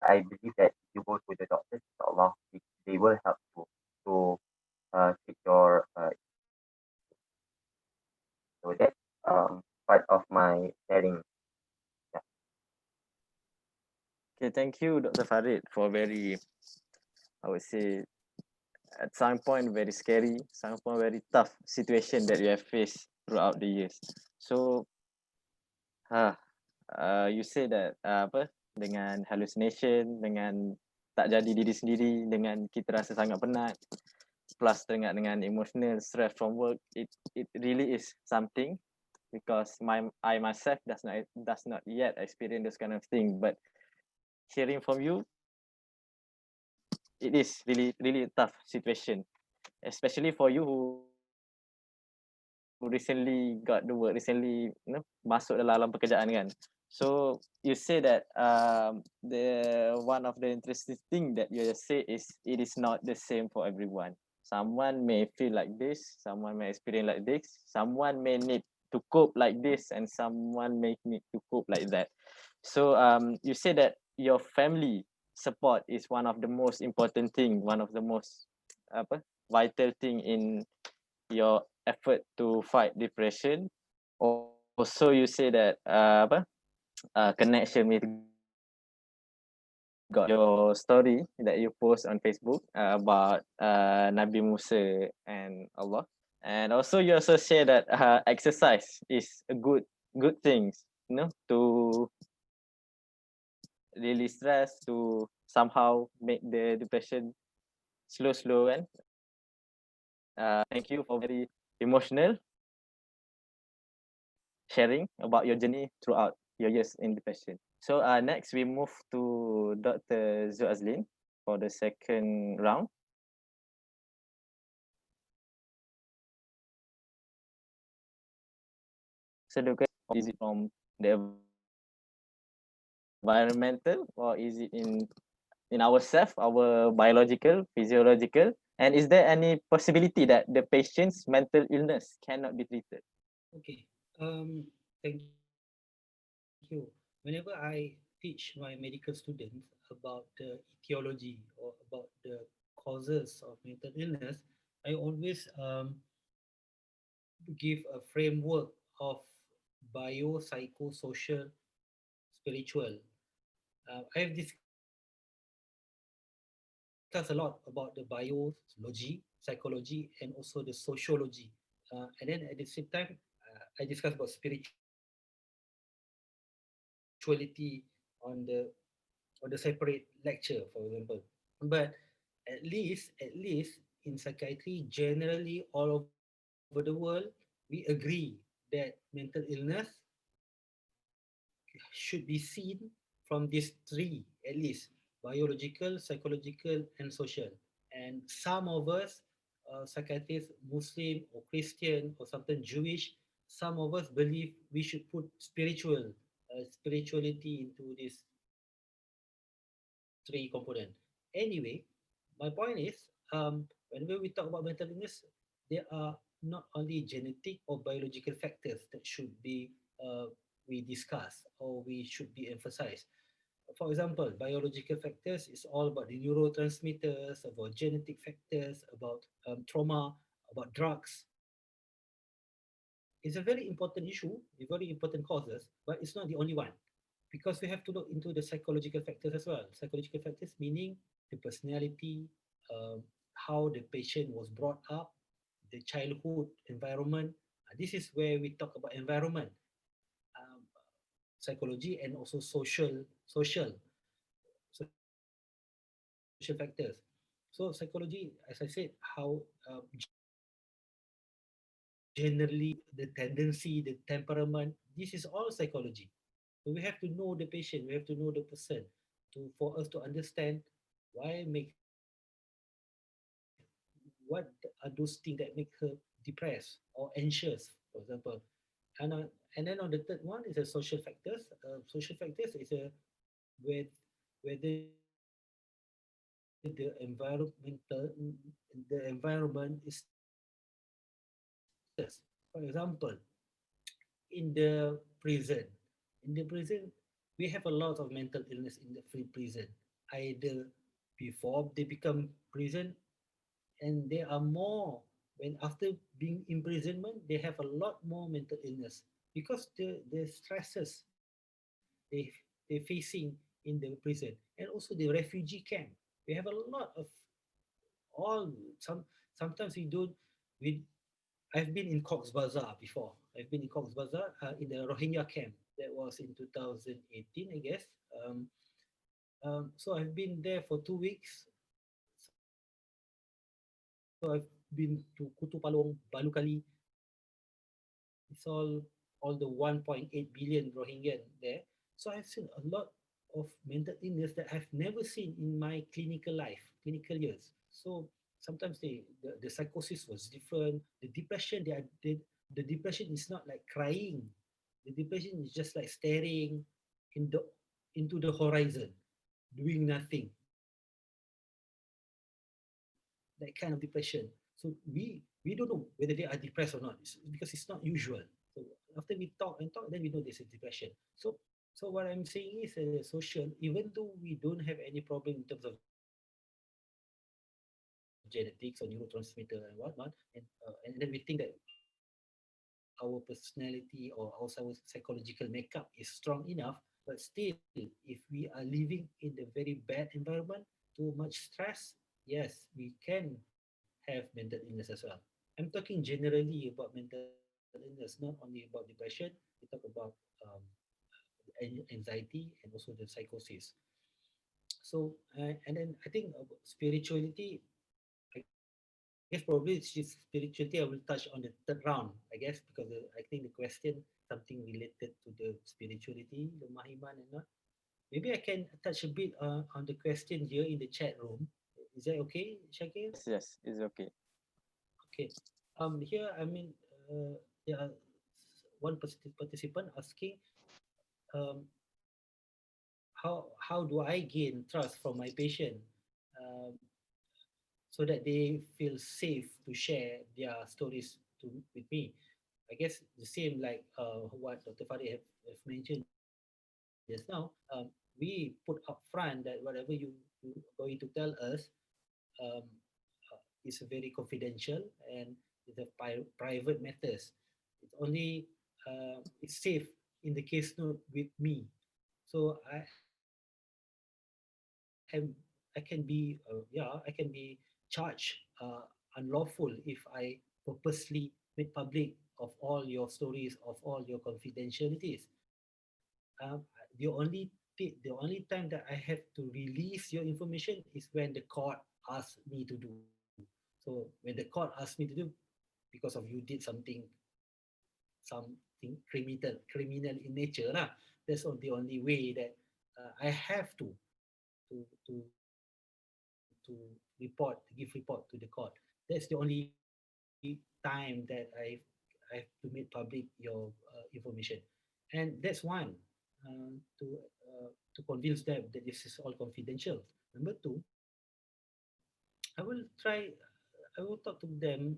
I believe that if you go to the doctors, inshallah, they will help you to treat your so that's part of my sharing. Yeah. Okay, thank you, Dr. Farid, for very, I would say, at some point very scary, some point very tough situation that you have faced throughout the years. So, you say that apa dengan hallucination, dengan tak jadi diri sendiri, dengan kita rasa sangat penat, plus dengan emotional stress from work, it really is something because I myself does not yet experience this kind of thing, but hearing from you, it is really a tough situation, especially for you who recently got the work, recently masuk dalam pekerjaan kan. So you say that the one of the interesting thing that you say is it is not the same for everyone. Someone may feel like this, someone may experience like this, someone may need to cope like this, and someone may need to cope like that. So you say that your family support is one of the most important thing, one of the most vital thing in your effort to fight depression. Also, you say that connection with God. Your story that you post on Facebook about Nabi Musa and Allah, and also you also share that exercise is a good thing, to really stress, to somehow make the depression slow and thank you for very emotional sharing about your journey throughout your years in depression. So next we move to Dr. Zul Azlin for the second round. So the question is it from the environmental or is it in ourselves, our biological, physiological, and is there any possibility that the patient's mental illness cannot be treated? Okay. Thank you. Whenever I teach my medical students about the etiology or about the causes of mental illness, I always give a framework of biopsychosocial spiritual. I've discussed a lot about the biology, psychology, and also the sociology. And then at the same time, I discuss about spirituality on the separate lecture, for example. But at least in psychiatry, generally all over the world, we agree that mental illness should be seen from these three, at least: biological, psychological, and social. And some of us, psychiatrists, Muslim or Christian or something Jewish, some of us believe we should put spirituality into this three component. Anyway, my point is, whenever we talk about mental illness, there are not only genetic or biological factors that should be we discuss or we should be emphasized. For example, biological factors is all about the neurotransmitters, about genetic factors, about trauma, about drugs. It's a very important issue, a very important causes, but it's not the only one, because we have to look into the psychological factors as well. Psychological factors meaning the personality, how the patient was brought up, the childhood environment. This is where we talk about environment, um, psychology, and also social factors. So psychology, as I said, how generally the tendency, the temperament, this is all psychology. So we have to know the patient, we have to know the person for us to understand why make what are those things that make her depressed or anxious, for example. And then on the third one is the social factors. Social factors is whether the environment is stress. For example, in the prison, we have a lot of mental illness in the free prison. Either before they become prison, and there are more when after being imprisonment, they have a lot more mental illness because the stresses they they're facing in the prison, and also the refugee camp. We have a lot of all sometimes we don't we I've been in Cox's Bazar before. I've been in Cox's Bazar in the Rohingya camp. That was in 2018, I guess. So I've been there for 2 weeks. So I've been to Kutu Palong, Balukali. It's all the 1.8 billion Rohingyan there. So I've seen a lot of mental illness that I've never seen in my clinical life, clinical years. So sometimes the psychosis was different. The depression is not like crying. The depression is just like staring in the into the horizon, doing nothing. That kind of depression. So we don't know whether they are depressed or not, because it's not usual. So after we talk and talk, then we know this is depression. So what I'm saying is social, even though we don't have any problem in terms of genetics or neurotransmitter and whatnot, and then we think that our personality or our psychological makeup is strong enough, but still, if we are living in a very bad environment, too much stress, yes, we can have mental illness as well. I'm talking generally about mental illness, not only about depression. We talk about anxiety and also the psychosis. So, and then I think about spirituality, I guess probably it's just spirituality I will touch on the third round, I guess, because I think the question something related to the spirituality, the mahiman and not. Maybe I can touch a bit on the question here in the chat room. Is that okay, Shakir? Yes, yes, it's okay. Okay. Here, I mean, there are one participant asking, um, how do I gain trust from my patient, um, so that they feel safe to share their stories with me? I guess the same like what Dr. Farid have mentioned just now. we put up front that whatever you are going to tell us um, is very confidential and it's a private matters. It's only it's safe in the case note with me. So I can be I can be charged unlawful if I purposely make public of all your stories, of all your confidentialities. The only the only time that I have to release your information is when the court asks me to do. So when the court asks me to do, because of you did something criminal in nature lah. That's the only way that I have to give report to the court. That's the only time that I have to make public your information, and that's one to convince them that this is all confidential. Number two, I will try. I will talk to them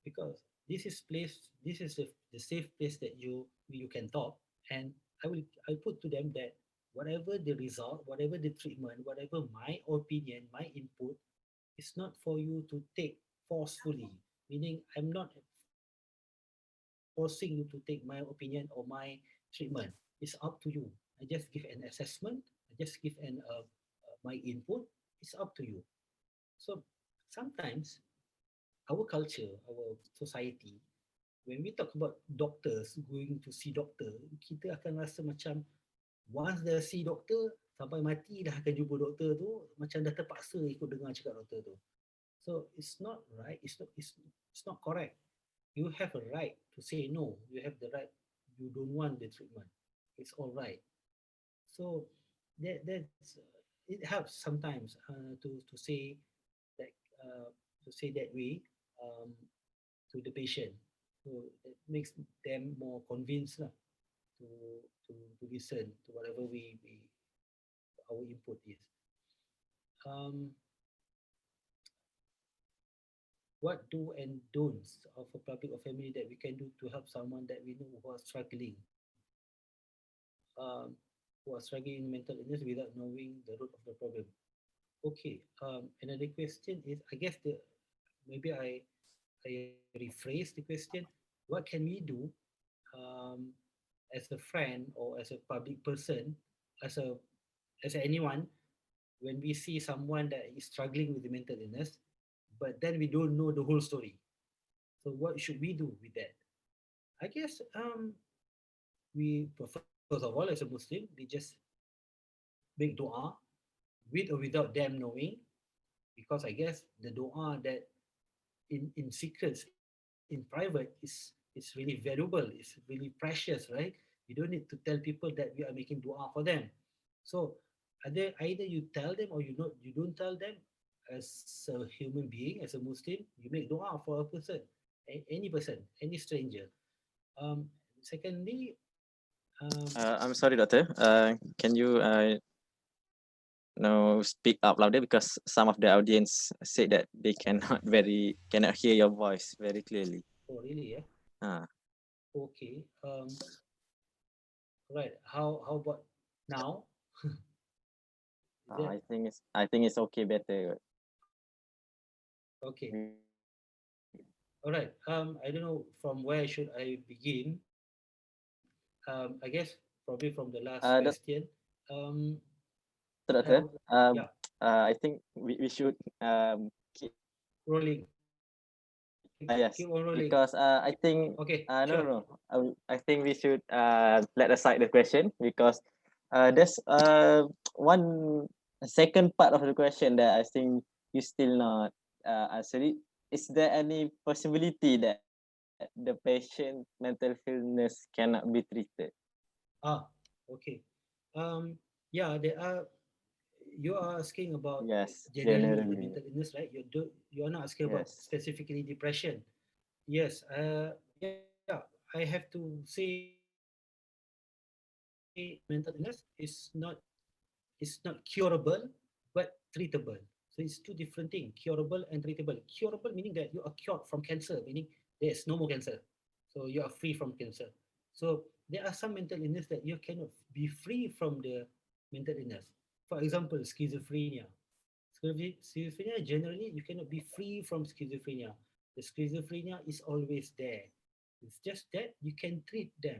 because this is the safe place that you can talk, and I put to them that whatever the result, whatever the treatment, whatever my opinion, my input, is not for you to take forcefully. Meaning, I'm not forcing you to take my opinion or my treatment. It's up to you. I just give an assessment. I just give my input. It's up to you. So sometimes our culture, our society, when we talk about doctors going to see doctor, kita akan rasa macam once dah see doktor, sampai mati dah akan jumpa doktor tu, macam dah terpaksa ikut dengar cakap doktor tu. So it's not right, it's not correct. You have a right to say no. You have the right, you don't want the treatment. It's all right. So that's it helps sometimes to say that to say that way um, to the patient. So it makes them more convinced lah, to, to listen to whatever we our input is. What do and don'ts of a public or family that we can do to help someone that we know who are struggling, in mental illness without knowing the root of the problem? Okay. Another question is, I guess maybe I rephrase the question. What can we do um, as a friend or as a public person, as anyone, when we see someone that is struggling with the mental illness, but then we don't know the whole story? So what should we do with that? I guess we first of all, as a Muslim, we just make dua with or without them knowing, because I guess the dua that in secrets, in private, is really valuable, it's really precious, right? You don't need to tell people that we are making dua for them. So either you tell them or you don't tell them. As a human being, as a Muslim, you make dua for a person, any person, any stranger. Secondly, I'm sorry, doctor. Can you speak up louder, because some of the audience said that they cannot hear your voice very clearly. Oh, really? Yeah. Ah. Okay. Right. How about now? I think it's okay, better. Okay. All right. I don't know from where should I begin. I guess probably from the last question. Doctor, Yeah. I think we should keep Rolling. yes, Keep on rolling. because I think Okay. no, Sure. no, I think we should let aside the question, because there's one second part of the question that I think you still not answer it. Is there any possibility that the patient mental illness cannot be treated? Okay. Yeah, there are. You are asking about Yes, generally the generally. mental illness, right? You are not asking about Yes. specifically depression. Yes. Yeah. I have to say mental illness is not curable, but treatable. So it's two different things: curable and treatable. Curable meaning that you are cured from cancer, meaning there is no more cancer, so you are free from cancer. So there are some mental illness that you cannot be free from the mental illness. For example, schizophrenia. Schizophrenia, generally, you cannot be free from schizophrenia. The schizophrenia is always there. It's just that you can treat them.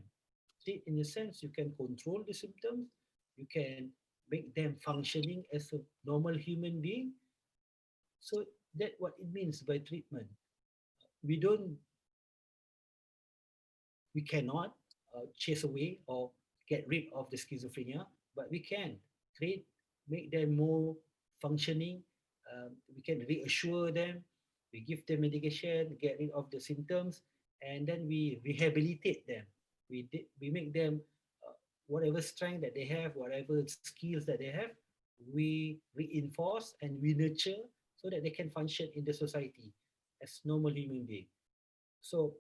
Treat in the sense you can control the symptoms, you can make them functioning as a normal human being. So that what it means by treatment. We don't, we cannot chase away or get rid of the schizophrenia, but we can treat, make them more functioning. We can reassure them. We give them medication, get rid of the symptoms, and then we rehabilitate them. We make them whatever strength that they have, whatever skills that they have, we reinforce and we nurture so that they can function in the society as normal human being. So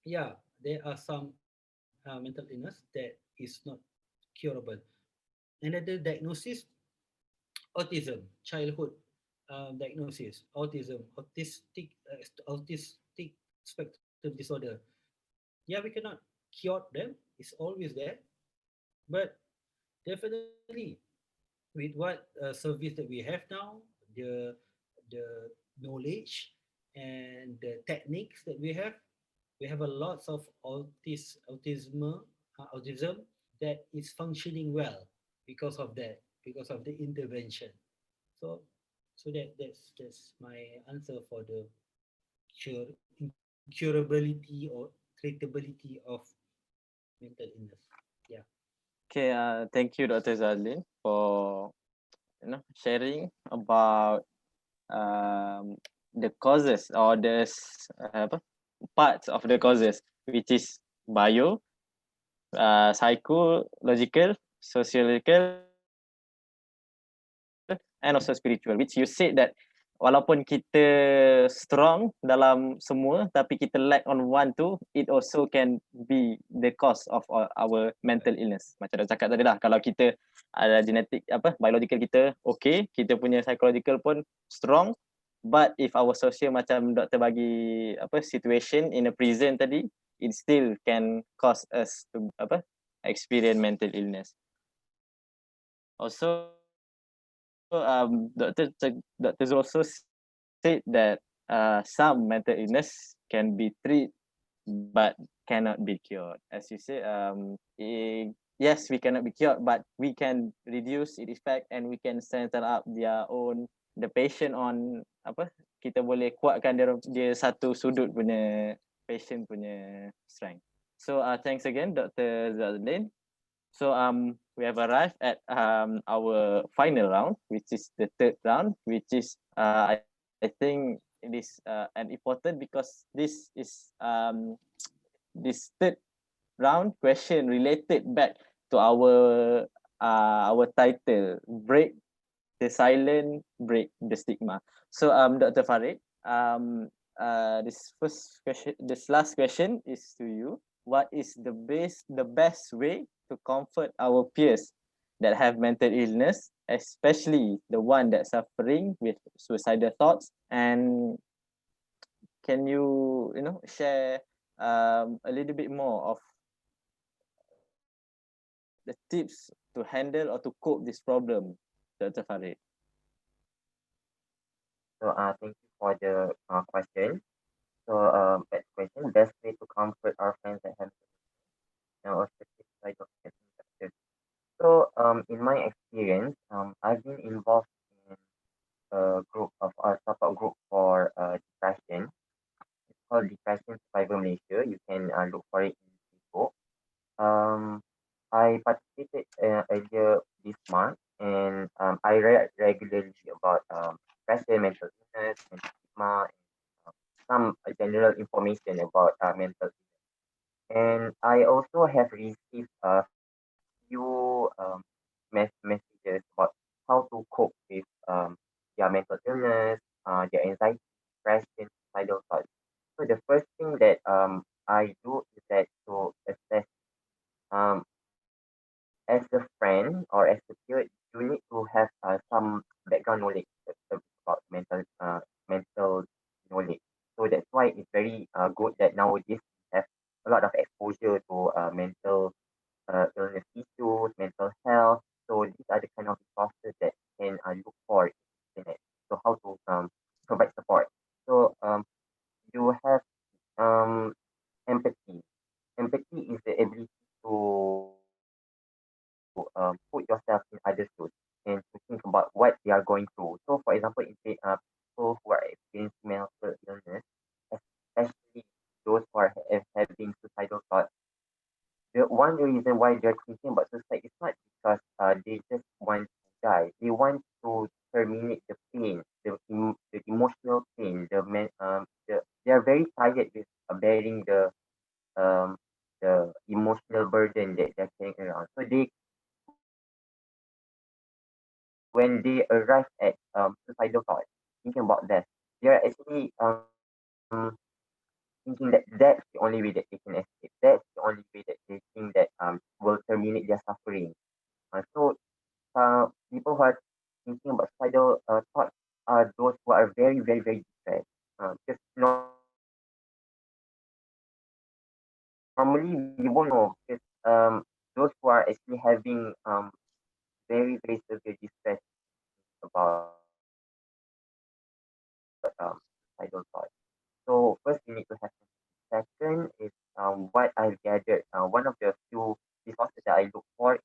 yeah, there are some mental illness that is not curable. Another diagnosis, autism, childhood diagnosis, autism, autistic spectrum disorder. Yeah, we cannot cure them. It's always there, but definitely with what service that we have now, the knowledge and the techniques that we have a lots of autism that is functioning well because of that, because of the intervention. So that's my answer for the incurability or treatability of mental illness. Yeah. Okay, thank you, Dr. Zalin, for sharing about the causes or the parts of the causes, which is bio, psychological, sociological, and also spiritual, which you said that walaupun kita strong dalam semua tapi kita lack on one tu, it also can be the cause of our mental illness. Macam dah cakap tadi lah, kalau kita ada genetik biological kita okay, kita punya psychological pun strong, but if our social macam doktor bagi situation in a prison tadi, it still can cause us to experience mental illness. Also Dr. Zul also said that some mental illness can be treated but cannot be cured. As you said, yes, we cannot be cured, but we can reduce its effect and we can strengthen up the patient on kita boleh kuatkan dia satu sudut punya patient punya strength. So thanks again, Dr. Zalin. So we have arrived at our final round, which is the third round, which is I think it is an important because this is this third round question related back to our title, break the silent, break the stigma. So Dr. Farid, this first question, this last question is to you. What is the best way to comfort our peers that have mental illness, especially the one that's suffering with suicidal thoughts? And can you share a little bit more of the tips to handle or to cope this problem, Dr. Farid? So thank you for the question. So that question, best way to comfort our friends that have or suicidal thoughts. So in my experience, I've been involved in a group of support group for depression. It's called Depression Survivor Malaysia. You can look for it in Facebook. I participated earlier this month, and I read regularly about depression, mental illness, and stigma, and some general information about mental illness. And I also have received a few messages about how to cope with their mental illness, their anxiety, depression, suicidal thoughts. So the first thing that I do is that to assess um, as a friend or as a peer, you need to have some background knowledge about mental knowledge. So that's why it's very good that nowadays we have a lot of exposure to mental illness issues, mental health. So going through. So, for example, in people who are experiencing mental illness, especially those who are having suicidal thoughts, the one reason why they're thinking about suicide is not because they just want to die. They want to terminate the pain, the emotional pain, they are very tired with bearing um, the emotional burden that they're carrying around. So when they arrive at suicidal thoughts, thinking about death, they are actually thinking that that's the only way that they can escape. That's the only way that they think that will terminate their suffering. So people who are thinking about suicidal thoughts are those who are very, very, very distressed. Because normally we won't know because those who are actually having very, very severe distress about suicidal thoughts. So first we need to have. Second is what I've gathered. One of the few resources that I look for is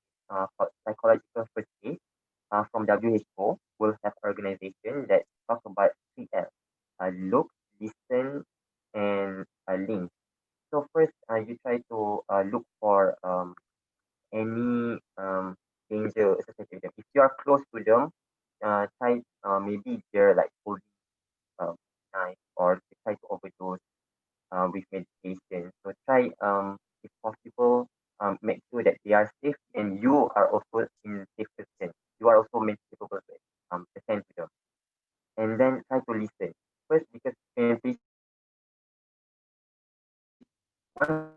called psychological first aid from WHO, World Health Organization, that talk about 3L: look, listen, and link. So first, you try to look for any danger associated with them. If you are close to them, try maybe they're like holding um, knife or they try to overdose with medication. So try, if possible, make sure that they are safe and you are also in safe position. You are also mentally capable to attend to them. And then try to listen. First, because when one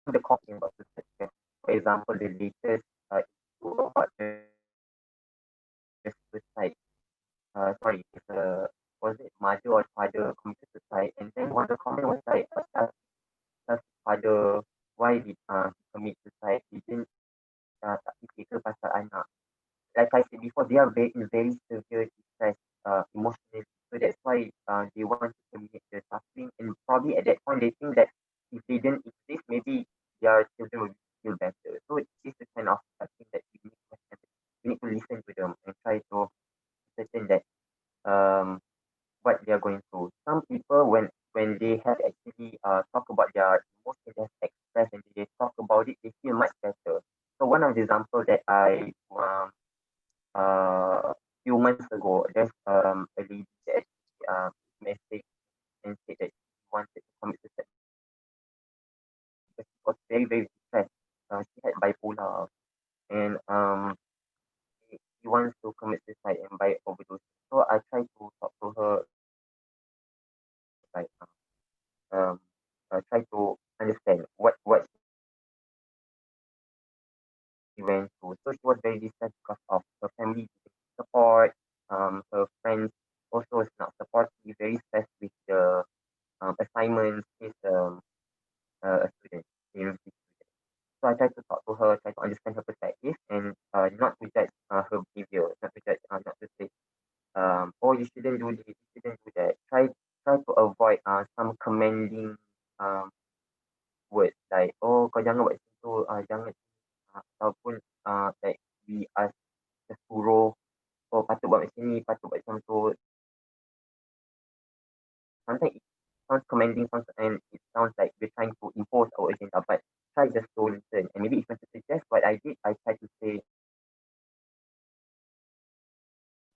of the common about suicide, for example, the latest issue about the suicide, sorry, it's was it mother or father committed suicide? And then one of the comment was like, ask father why did he commit suicide? He didn't tak fikir pasal anak. Like I said before, they are very severe distress emotionally. So that's why they want to terminate the suffering. And probably at that point, they think that if they didn't exist, maybe their children will feel better. So this is the kind of thing that we need to have. We need to listen to them and try to ascertain that what they are going through. Some people, when they have actually talk about their emotions, they have expressed and they talk about it, they feel much better. So one of the examples that I few months ago, there's a lady that messaged and said that she wanted to commit suicide because she was very, very distressed. She had bipolar and she wants to commit suicide and by overdose. So I tried to talk to her, like try to understand what she went through. So she was very distressed because of her family support, her friends also is not supportive, very stressed with the assignments. She's a student, university student. So I tried to talk to her, try to understand her perspective, and not to judge her behavior, not to judge, not to say, oh, you shouldn't do this, you shouldn't do that. Try to avoid some commending um, words like, oh, kau jangan buat macam tu, jangan, ataupun like we are tersuruh, oh, patut buat macam ni, patut buat macam tu. Sometimes it sounds commanding, and it sounds like we're trying to impose our agenda, but try just to listen. And maybe if I suggest what I did, I try to say,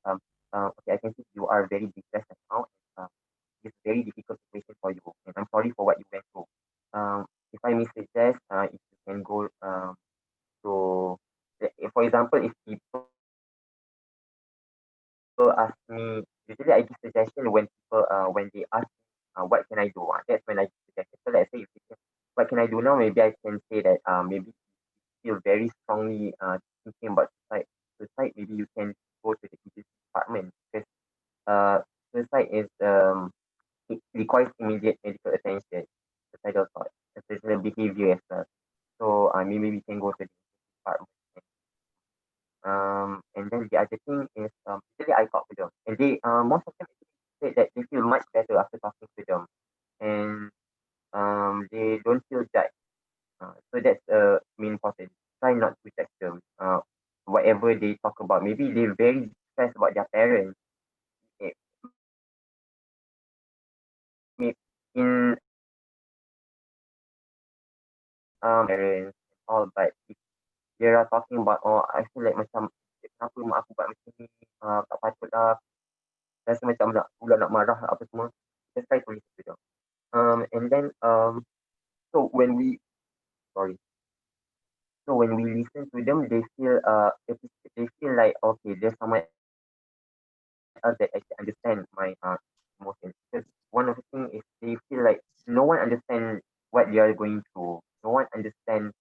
okay, I can see you are very distressed now. It's a very difficult situation for you, and I'm sorry for what you went through. If I may suggest, if you can go to, for example, if people ask me, usually I give suggestion when they ask what can I do? That's when I give suggestion. So let's say if you can, what can I do now? Maybe I can say that maybe you feel very strongly thinking about suicide. Maybe you can go to the emergency department because suicide is it requires immediate medical attention. Suicidal thoughts, suicidal behavior as well. So maybe we can go to the department. And then the other thing is usually I talk to them, and they most of them said that they feel much better after talking to them, and they don't feel judged. So that's main important. Try not to judge them. Whatever they talk about, maybe they're very stressed about their parents. It, in parents and all, but if they are talking about, oh, I feel like macam kenapa mak aku buat macam ni, tak patut lah, rasa macam nak pula nak marah apa semua, just try to listen to them. And then so when we sorry so when we listen to them, they feel like, okay, there's someone else that actually understand my emotions. Because one of the things is they feel like no one understands what they are going through. No one understands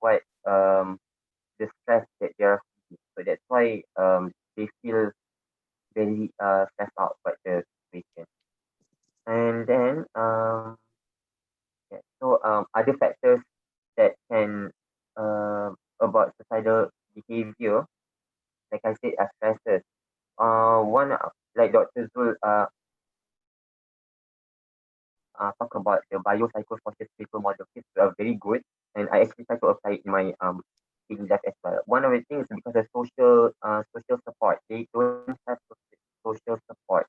what the stress that they are feeling. So that's why they feel very stressed out by the situation. And then so other factors that can about suicidal behavior, like I said, are stresses. One like Dr. Zul talk about the biopsychosocial paper model. It's very good, and I actually try to apply it in my daily life as well. One of the things is because of social support. They don't have social support.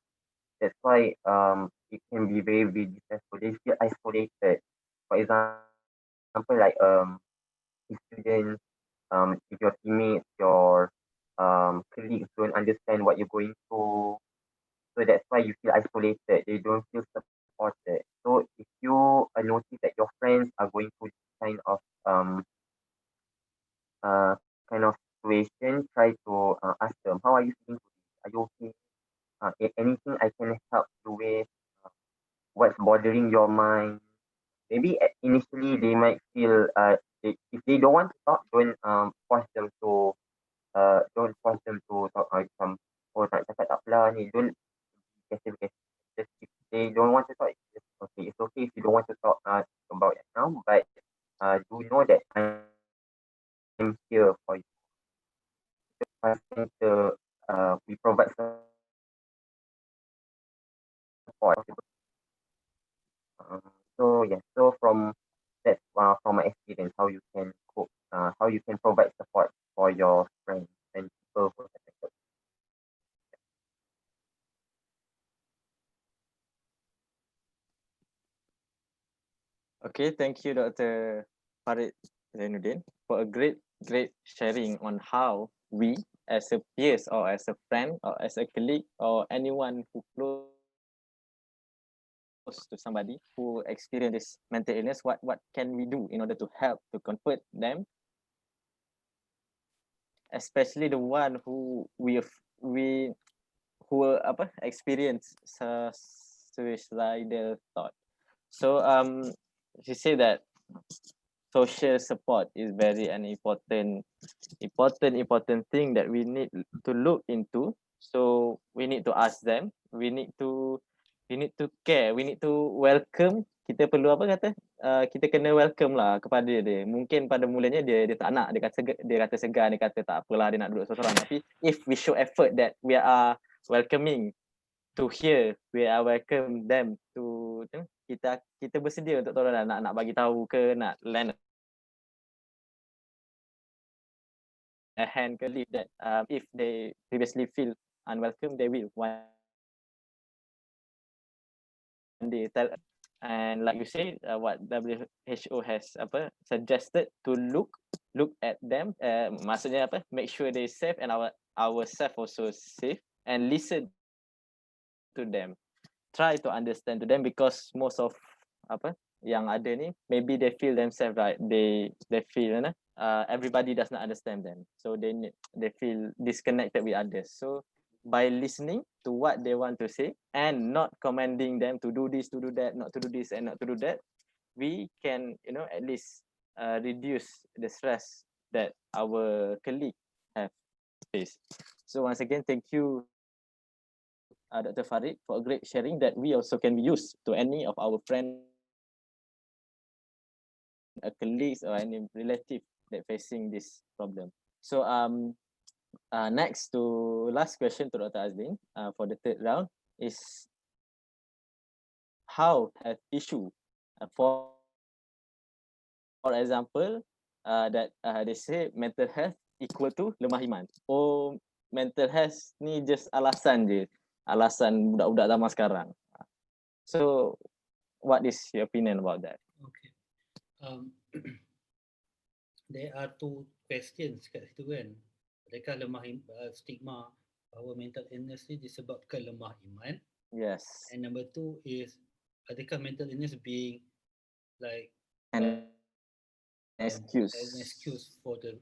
That's why it can be very, very stressful. They feel isolated. For example, like students, if your teammates, your colleagues don't understand what you're going through, so that's why you feel isolated. They don't feel supported. So if you notice that your friends are going through this kind of situation, try to ask them, how are you feeling today? Are you okay? Anything I can help you with? What's bothering your mind? Maybe initially they might feel if they don't want to talk, force them to talk macam, oh nak cakap tak apalah ni, don't just if they don't want to talk, it's okay. It's okay if you don't want to talk about it now, but do know that I'm here for you. We provide support. So yeah, so from my experience, how you can cope, how you can provide support for your friends and people who are affected. Okay, thank you, Dr. Farid Zainuddin, for a great sharing on how we, as a peers or as a friend or as a colleague or anyone who close to somebody who experience this mental illness, what can we do in order to help to comfort them, especially the one who experience suicidal thought. So she said that social support is very an important thing that we need to look into. So we need to ask them, we need to care, we need to welcome. Kita perlu kita kena welcome lah kepada dia. Mungkin pada mulanya dia tak nak, dia kata segan, dia kata tak apalah, dia nak duduk seorang-seorang. Tapi if we show effort that we are welcoming to hear, we are welcome them to, kita bersedia untuk tolong, nak bagi tahu ke, nak lend a hand ke, leave that if they previously feel unwelcome, they will one day tell. And like you say, what WHO has suggested to look at them, maksudnya make sure they safe and our self also safe, and listen to them, try to understand to them, because most of yang ada ni, maybe they feel themselves like they feel everybody does not understand them, so they feel disconnected with others. So by listening to what they want to say and not commanding them to do this, to do that, not to do this and not to do that, we can at least reduce the stress that our colleague have faced. So once again, thank you, Dr. Farid, for a great sharing that we also can use to any of our friends, colleagues, or any relative that facing this problem. So next to last question to Dr. Azlin for the third round is, how have issue for example that they say mental health equal to lemah iman, or mental health ni just alasan je, alasan budak-budak zaman sekarang. So what is your opinion about that? Okay. There are two questions kat situ kan. Adakah stigma bahawa mental illness ni disebabkan lemah iman? Yes. And number two is, adakah mental illness being like An excuse. an excuse for the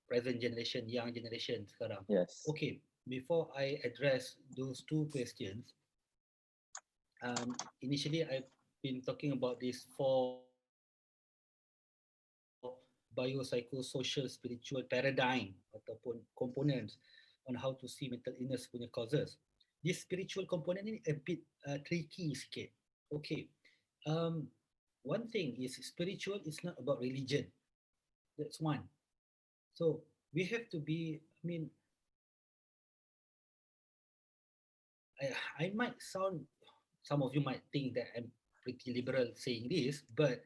present generation, young generation sekarang? Yes. Okay, before I address those two questions, initially I've been talking about these four biopsychosocial spiritual paradigm ataupun components on how to see mental illness punya causes. This spiritual component ni a bit tricky sikit. Okay, one thing is spiritual is not about religion. That's one. So we have to be, I might sound, some of you might think that I'm pretty liberal saying this, but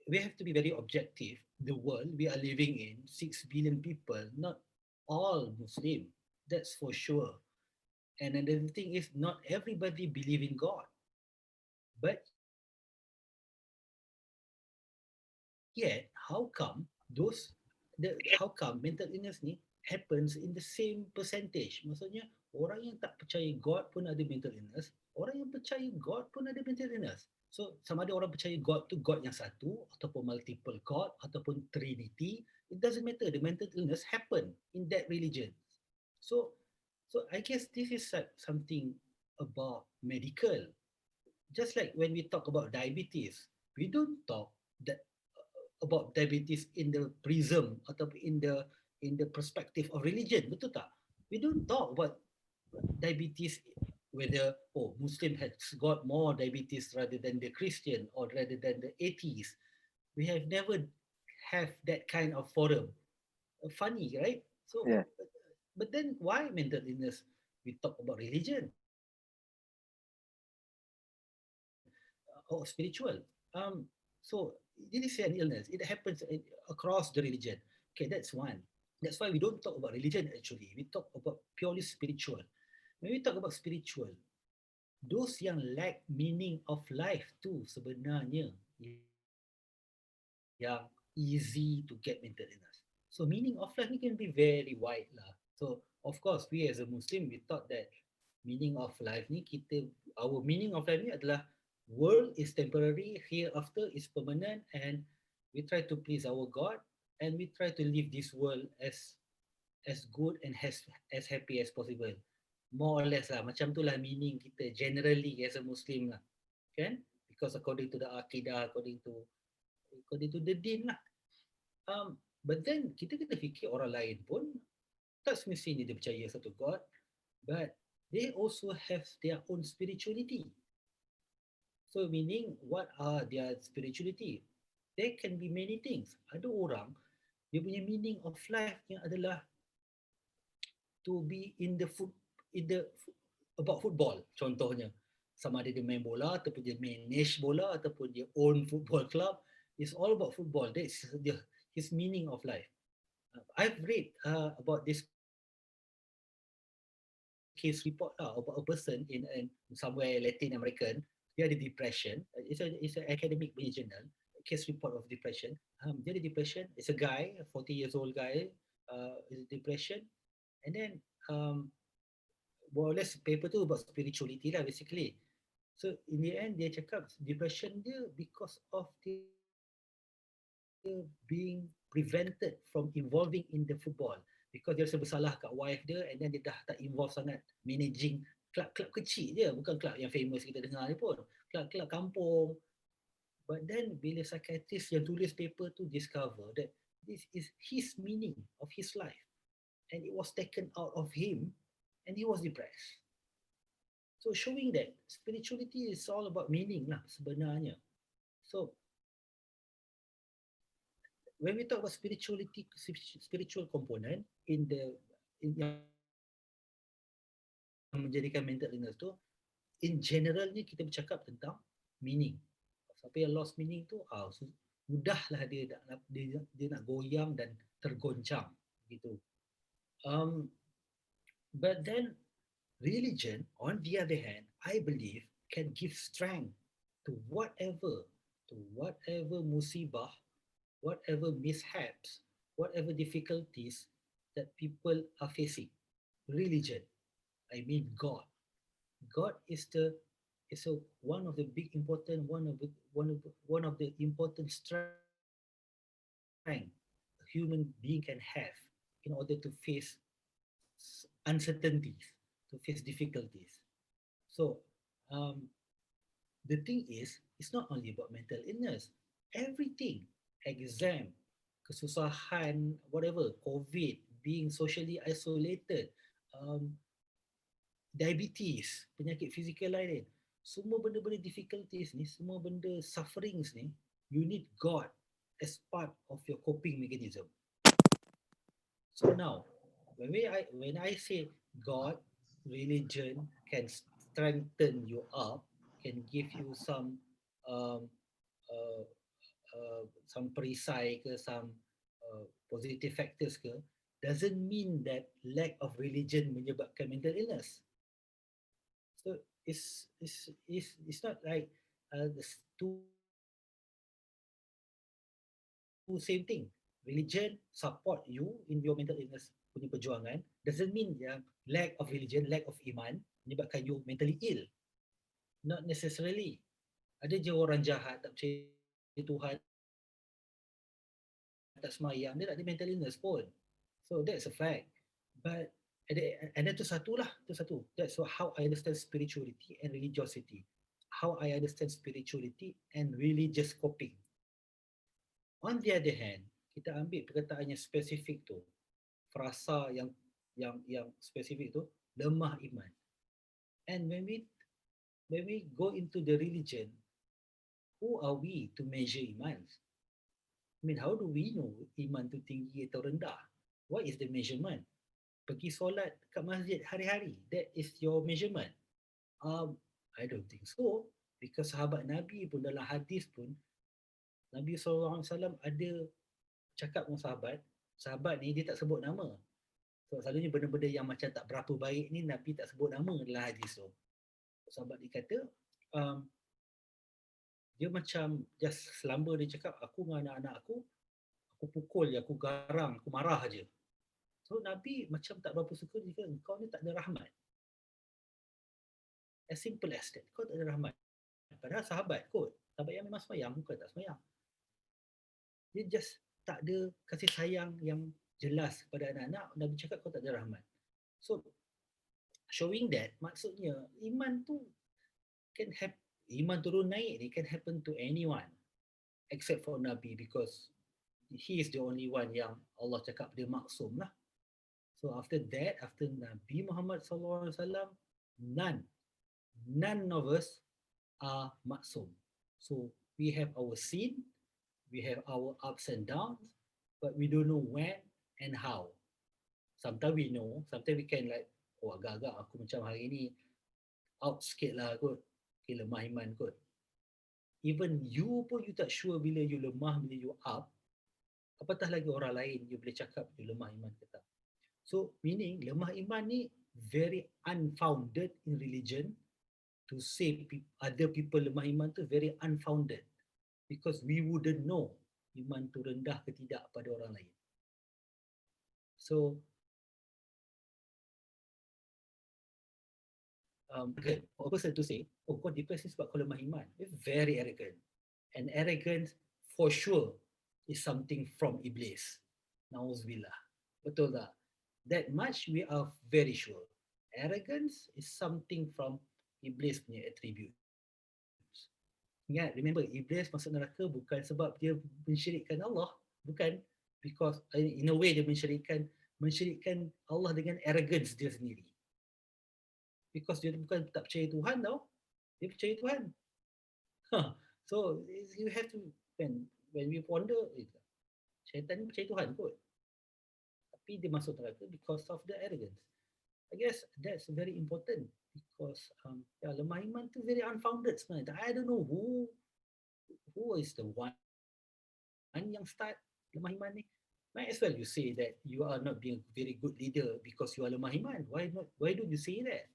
we have to be very objective. The world we are living in, 6 billion people, not all Muslim, that's for sure. And another thing is, not everybody believe in God. But yet, how come mental illness ni happens in the same percentage? Maksudnya, orang yang tak percaya God pun ada mental illness, orang yang percaya God pun ada mental illness. So, sama ada orang percaya God tu God yang satu, ataupun multiple God, ataupun Trinity, it doesn't matter. The mental illness happen in that religion. So I guess this is something about medical. Just like when we talk about diabetes, we don't talk about diabetes in the prism atau in the perspective of religion, betul tak? We don't talk about diabetes whether Muslim has got more diabetes rather than the Christian or rather than the atheist. We have never have that kind of forum. Funny, right? So, yeah. But then why mental illness? We talk about religion or spiritual. So this is an illness. It happens across the religion. Okay, that's one. That's why we don't talk about religion actually. We talk about purely spiritual. When we talk about spiritual, those yang lack meaning of life tu sebenarnya yang easy to get mental illness. So meaning of life ni can be very wide lah. So of course we as a Muslim, we thought that meaning of life ni our meaning of life ni adalah world is temporary, hereafter is permanent, and we try to please our God and we try to live this world as good and as happy as possible. More or less lah, macam tu lah meaning kita generally as a Muslim lah, kan? Because according to the Aqidah, according to the Din lah. But then kita kena fikir orang lain pun tak semestinya dia percaya satu God, but they also have their own spirituality. So meaning, what are their spirituality? There can be many things. Ada orang, dia punya meaning of life yang adalah to be about football, contohnya. Sama ada dia main bola, ataupun dia manage bola, ataupun dia own football club. It's all about football. That's his meaning of life. I've read about this case report about a person in somewhere Latin American. Dia ada depression. It's an academic journal. Case report of depression. Dia ada depression. It's a guy, a 40 years old guy, is depression. And then more or less paper tu about spirituality lah basically. So in the end dia cakap depression dia because of dia being prevented from involving in the football, because dia rasa bersalah kat wife dia, and then dia dah tak involve sangat managing klub-klub kecil je, bukan klub yang famous kita dengar ni pun, klub-klub kampung. But then bila psychiatrist yang tulis paper tu discover that this is his meaning of his life, and it was taken out of him, and he was depressed. So showing that spirituality is all about meaning lah sebenarnya. So when we talk about spiritual component in yang menjadikan mental illness tu, in generalnya kita bercakap tentang meaning. Siapa yang lost meaning tu, mudahlah dia nak goyang dan tergoncang gitu. But then religion, on the other hand, I believe can give strength to whatever musibah, whatever mishaps, whatever difficulties that people are facing. Religion, I mean God. God is one of the big important one of the important strength a human being can have in order to face uncertainties, to face difficulties. So um, the thing is, it's not only about mental illness. Everything, exam, kesusahan, whatever, COVID, being socially isolated, um, diabetes, penyakit fizikal lain, semua benda-benda difficulties ni, semua benda sufferings ni, you need God as part of your coping mechanism. So now, when I say God, religion can strengthen you up, can give you um, uh, some perisai ke, some positive factors ke, doesn't mean that lack of religion menyebabkan mental illness. So it's not like the two same thing. Religion support you in your mental illness punya perjuangan, doesn't mean yang lack of religion, lack of iman menyebabkan you mentally ill. Not necessarily. Ada je orang jahat tak percaya Tuhan, tak semayang, dia tak ada mental illness pun. So that's a fact. But and then tu satu. That's how I understand spirituality and religiosity. How I understand spirituality and religious coping. On the other hand, kita ambil perkataan yang spesifik tu, frasa yang spesifik tu, lemah iman. And when we go into the religion, who are we to measure iman? I mean, how do we know iman tu tinggi atau rendah? What is the measurement? Pergi solat kat masjid hari-hari, that is your measurement? I don't think so. Because sahabat Nabi pun dalam hadis pun, Nabi SAW ada cakap dengan sahabat ni dia tak sebut nama. So selalunya benda-benda yang macam tak berapa baik ni Nabi tak sebut nama dalam hadis tu. Sahabat dia kata, dia macam just selamba dia cakap, aku dengan anak-anak aku pukul je, aku garang, aku marah je. So Nabi macam tak berapa suka, dia kata, kau ni tak ada rahmat. As simple as that, kau tak ada rahmat. Padahal sahabat kot, sahabat yang memang semayang, bukan tak semayang. Dia just tak ada kasih sayang yang jelas kepada anak-anak, Nabi cakap kau tak ada rahmat. So showing that, maksudnya iman tu can happen, iman turun naik ni can happen to anyone except for Nabi, because he is the only one yang Allah cakap dia maksum lah. So after that, after Nabi Muhammad SAW, none of us are maksum. So we have our sin, we have our ups and downs, but we don't know when and how. Sometimes we know, sometimes we can like, oh agak-agak aku macam hari ni out sikit lah kot, okay, lemah iman kot. Even you pun you tak sure bila you lemah, bila you up, apatah lagi orang lain you boleh cakap you lemah iman ke tak. So meaning lemah iman ni very unfounded in religion. To say other people lemah iman tu very unfounded, because we wouldn't know iman tu rendah ke tidak pada orang lain. So for a person to say, oh kau depresi sebab kau lemah iman, it's very arrogant. And arrogance for sure is something from Iblis. Nauzubillah. Betul tak? That much we are very sure. Arrogance is something from Iblis punya attributes. Ingat, remember, Iblis masuk neraka bukan sebab dia mensyirikkan Allah. Bukan, because in a way dia mensyirikkan Allah dengan arrogance dia sendiri. Because dia bukan tak percaya Tuhan tau. Dia percaya Tuhan. So you have to, when we ponder, syaitan ni percaya Tuhan kot. Tapi dia masuk neraka because of the arrogance. I guess that's very important, because lemah iman tu very unfounded sebenarnya. I don't know who is the one yang start lemah iman ni. Might as well you say that you are not being a very good leader because you are lemah iman. Why not? Why don't you say that?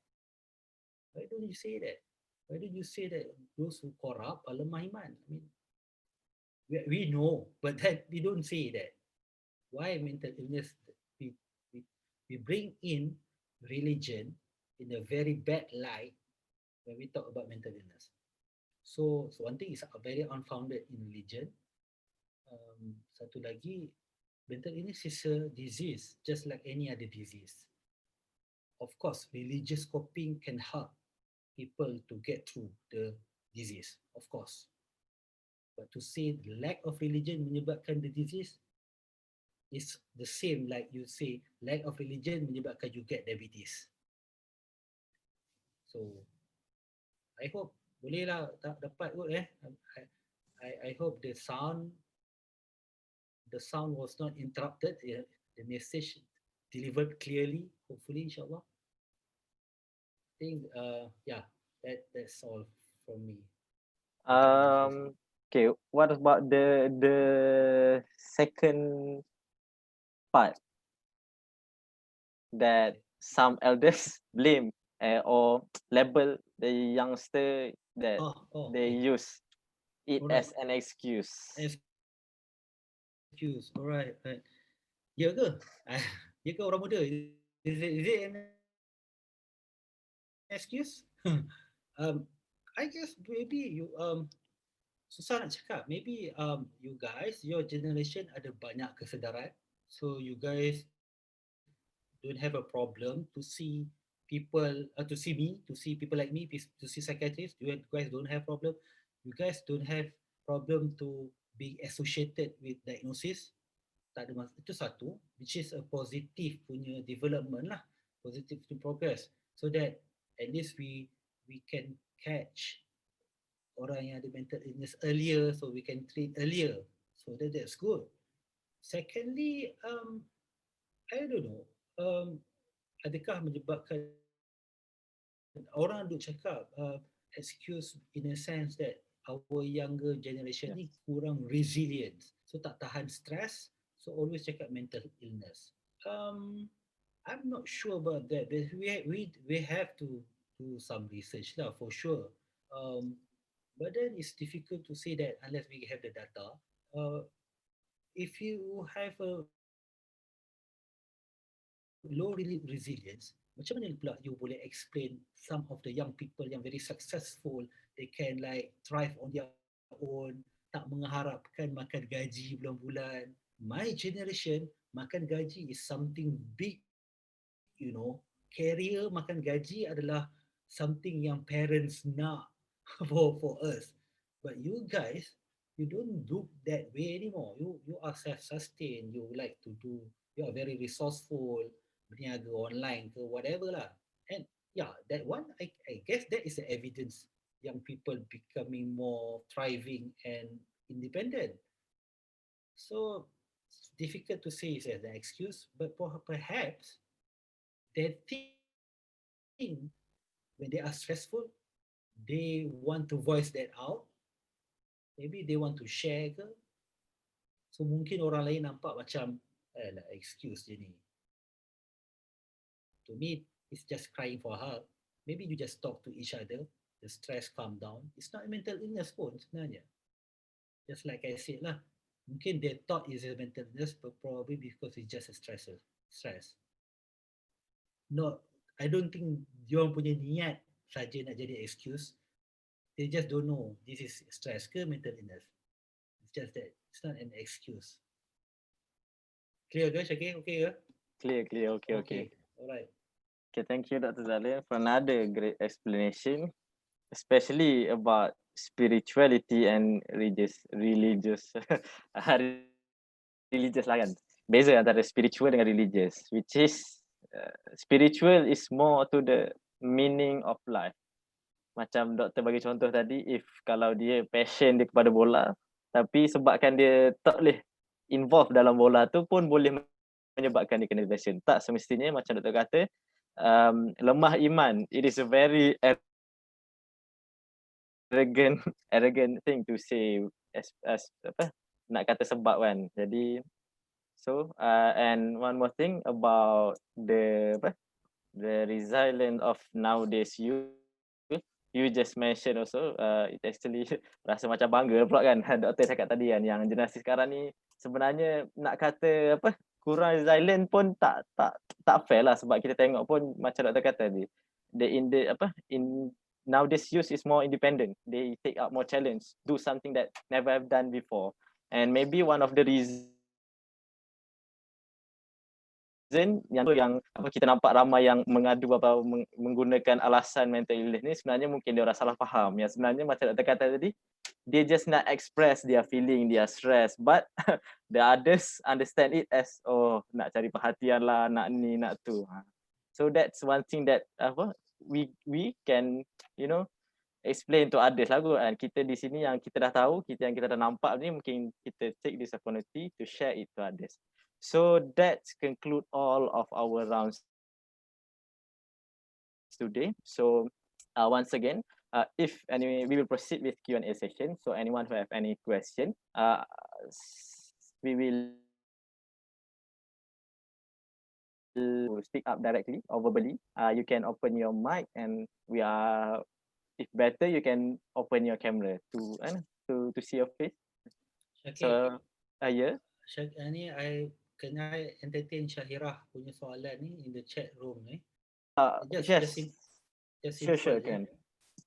Why don't you say that? Why don't you say that those who corrupt are lemah iman? I mean, we know, but that we don't say that. Why mental illness? We, we, we bring in religion in a very bad light when we talk about mental illness. So one thing is very unfounded in religion. Satu lagi, mental illness is a disease, just like any other disease. Of course, religious coping can help people to get through the disease, of course. But to say the lack of religion menyebabkan the disease is the same like you say lack of religion menyebabkan you get diabetes. So, I hope boleh lah dapat kot I hope the sound was not interrupted. The message delivered clearly, hopefully, inshallah. I think, that's all from me. Okay, what about the second part that some elders blame or label the youngster that they use it as an excuse? Excuse, alright. Ya ke? Ya ke orang muda? Is it an excuse? I guess maybe you susah nak cakap. Maybe you guys, your generation ada banyak kesedaran. So you guys don't have a problem to see people, to see me, to see people like me, to see psychiatrists. You guys don't have problem. You guys don't have problem to be associated with diagnosis. Tak ada itu satu, which is a positive punya development lah, positive to progress, so that at least we can catch orang yang ada mental illness earlier, so we can treat earlier, so that's good. Secondly, I don't know, adakah menyebabkan orang duk cakap excuse in a sense that our younger generation ni kurang resilient, so tak tahan stress, so always cakap mental illness. I'm not sure about that, but we have to do some research lah for sure. But then it's difficult to say that unless we have the data. If you have a low resilience, macam mana pula you boleh explain some of the young people yang very successful, they can like thrive on their own, tak mengharapkan makan gaji bulan-bulan. My generation, makan gaji is something big, you know. Career makan gaji adalah something yang parents nak for us. But you guys, you don't do that way anymore. You are self-sustained. You like to do. You are very resourceful. Berniaga online ke whatever lah. And yeah, that one I guess that is the evidence young people becoming more thriving and independent. So it's difficult to say it's an excuse, but perhaps they think when they are stressful, they want to voice that out. Maybe they want to share ke. So mungkin orang lain nampak macam excuse je ni. To me, it's just crying for help. Maybe you just talk to each other, the stress calm down. It's not a mental illness pun sebenarnya. Just like I said lah, mungkin they thought it's a mental illness, but probably because it's just a stress. Not, I don't think diorang punya niat saja nak jadi excuse. They just don't know this is stress ke mental illness. It's just that it's not an excuse. Clear ke, Shakir? Okay ke? Clear. Okay. Alright. Okay, thank you, Dr. Zalin, for another great explanation, especially about spirituality and religious religious lah kan. Beza antara spiritual dengan religious, which is spiritual is more to the meaning of life. Macam doktor bagi contoh tadi, if kalau dia passion dia kepada bola, tapi sebabkan dia tak boleh involve dalam bola tu pun boleh menyebabkan dia kena depression. Tak semestinya macam doktor kata, lemah iman, it is a very arrogant thing to say as apa nak kata sebab kan. Jadi So and one more thing about the resilience of nowadays youth, you just mentioned also, it actually rasa macam bangga pula kan doktor cakap tadi kan, yang generasi sekarang ni sebenarnya nak kata kurang resilient pun tak fair lah, sebab kita tengok pun macam doktor kata tadi, in nowadays youth is more independent, they take up more challenge, do something that never have done before, and maybe one of the reason yang kita nampak ramai yang mengadu atau menggunakan alasan mental illness ni, sebenarnya mungkin dia orang salah faham. Yang sebenarnya macam doktor kata tadi, they just not express their feeling, their stress, but the others understand it as nak cari perhatian lah, nak ni nak tu. So that's one thing that we can explain to others lah kan. Kita di sini yang kita dah tahu, yang kita dah nampak ni, mungkin kita take this opportunity to share it to others. So that conclude all of our rounds today. So once again, if anyway, we will proceed with Q&A session. So anyone who have any question, we will speak up directly or verbally. You can open your mic, and if better, you can open your camera to see your face. Shakir, So yeah. ni can I entertain Syahirah punya soalan ni in the chat room ni? Yes. Sure, can.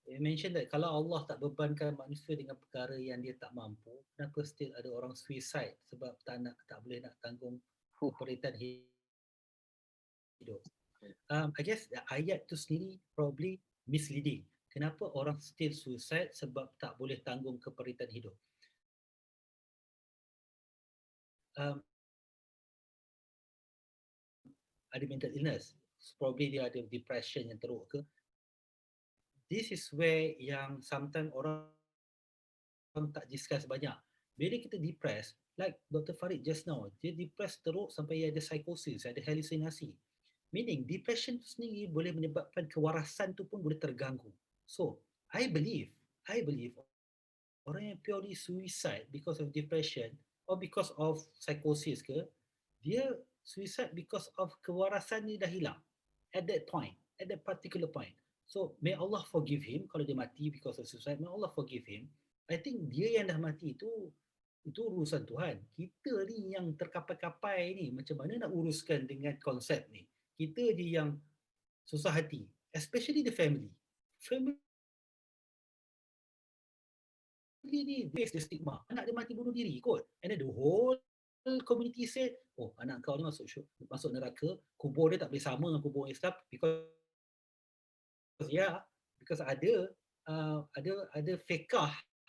You mentioned that kalau Allah tak bebankan manusia dengan perkara yang dia tak mampu, kenapa still ada orang suicide sebab tak boleh nak tanggung keperitan hidup. I guess ayat tu sendiri probably misleading. Kenapa orang still suicide sebab tak boleh tanggung keperitan hidup? Ada mental illness, probably dia ada depression yang teruk ke. This is where yang sometimes orang tak discuss banyak. Bila kita depressed, like Dr. Farid just now, dia depressed teruk sampai ada psychosis, ada halusinasi. Meaning depression tu sendiri boleh menyebabkan kewarasan tu pun boleh terganggu. So, I believe orang yang purely suicide because of depression or because of psychosis ke, dia suicide because of kewarasan ni dah hilang at that point, at that particular point. So may Allah forgive him kalau dia mati because of suicide. May Allah forgive him. I think dia yang dah mati itu urusan Tuhan. Kita ni yang terkapai-kapai ni, macam mana nak uruskan dengan konsep ni. Kita je yang susah hati, especially the family ni face the stigma. Anak dia mati bunuh diri kot, and then the whole community said, anak kau ni masuk neraka, kubur dia tak boleh sama dengan kubur Islam because ada fiqh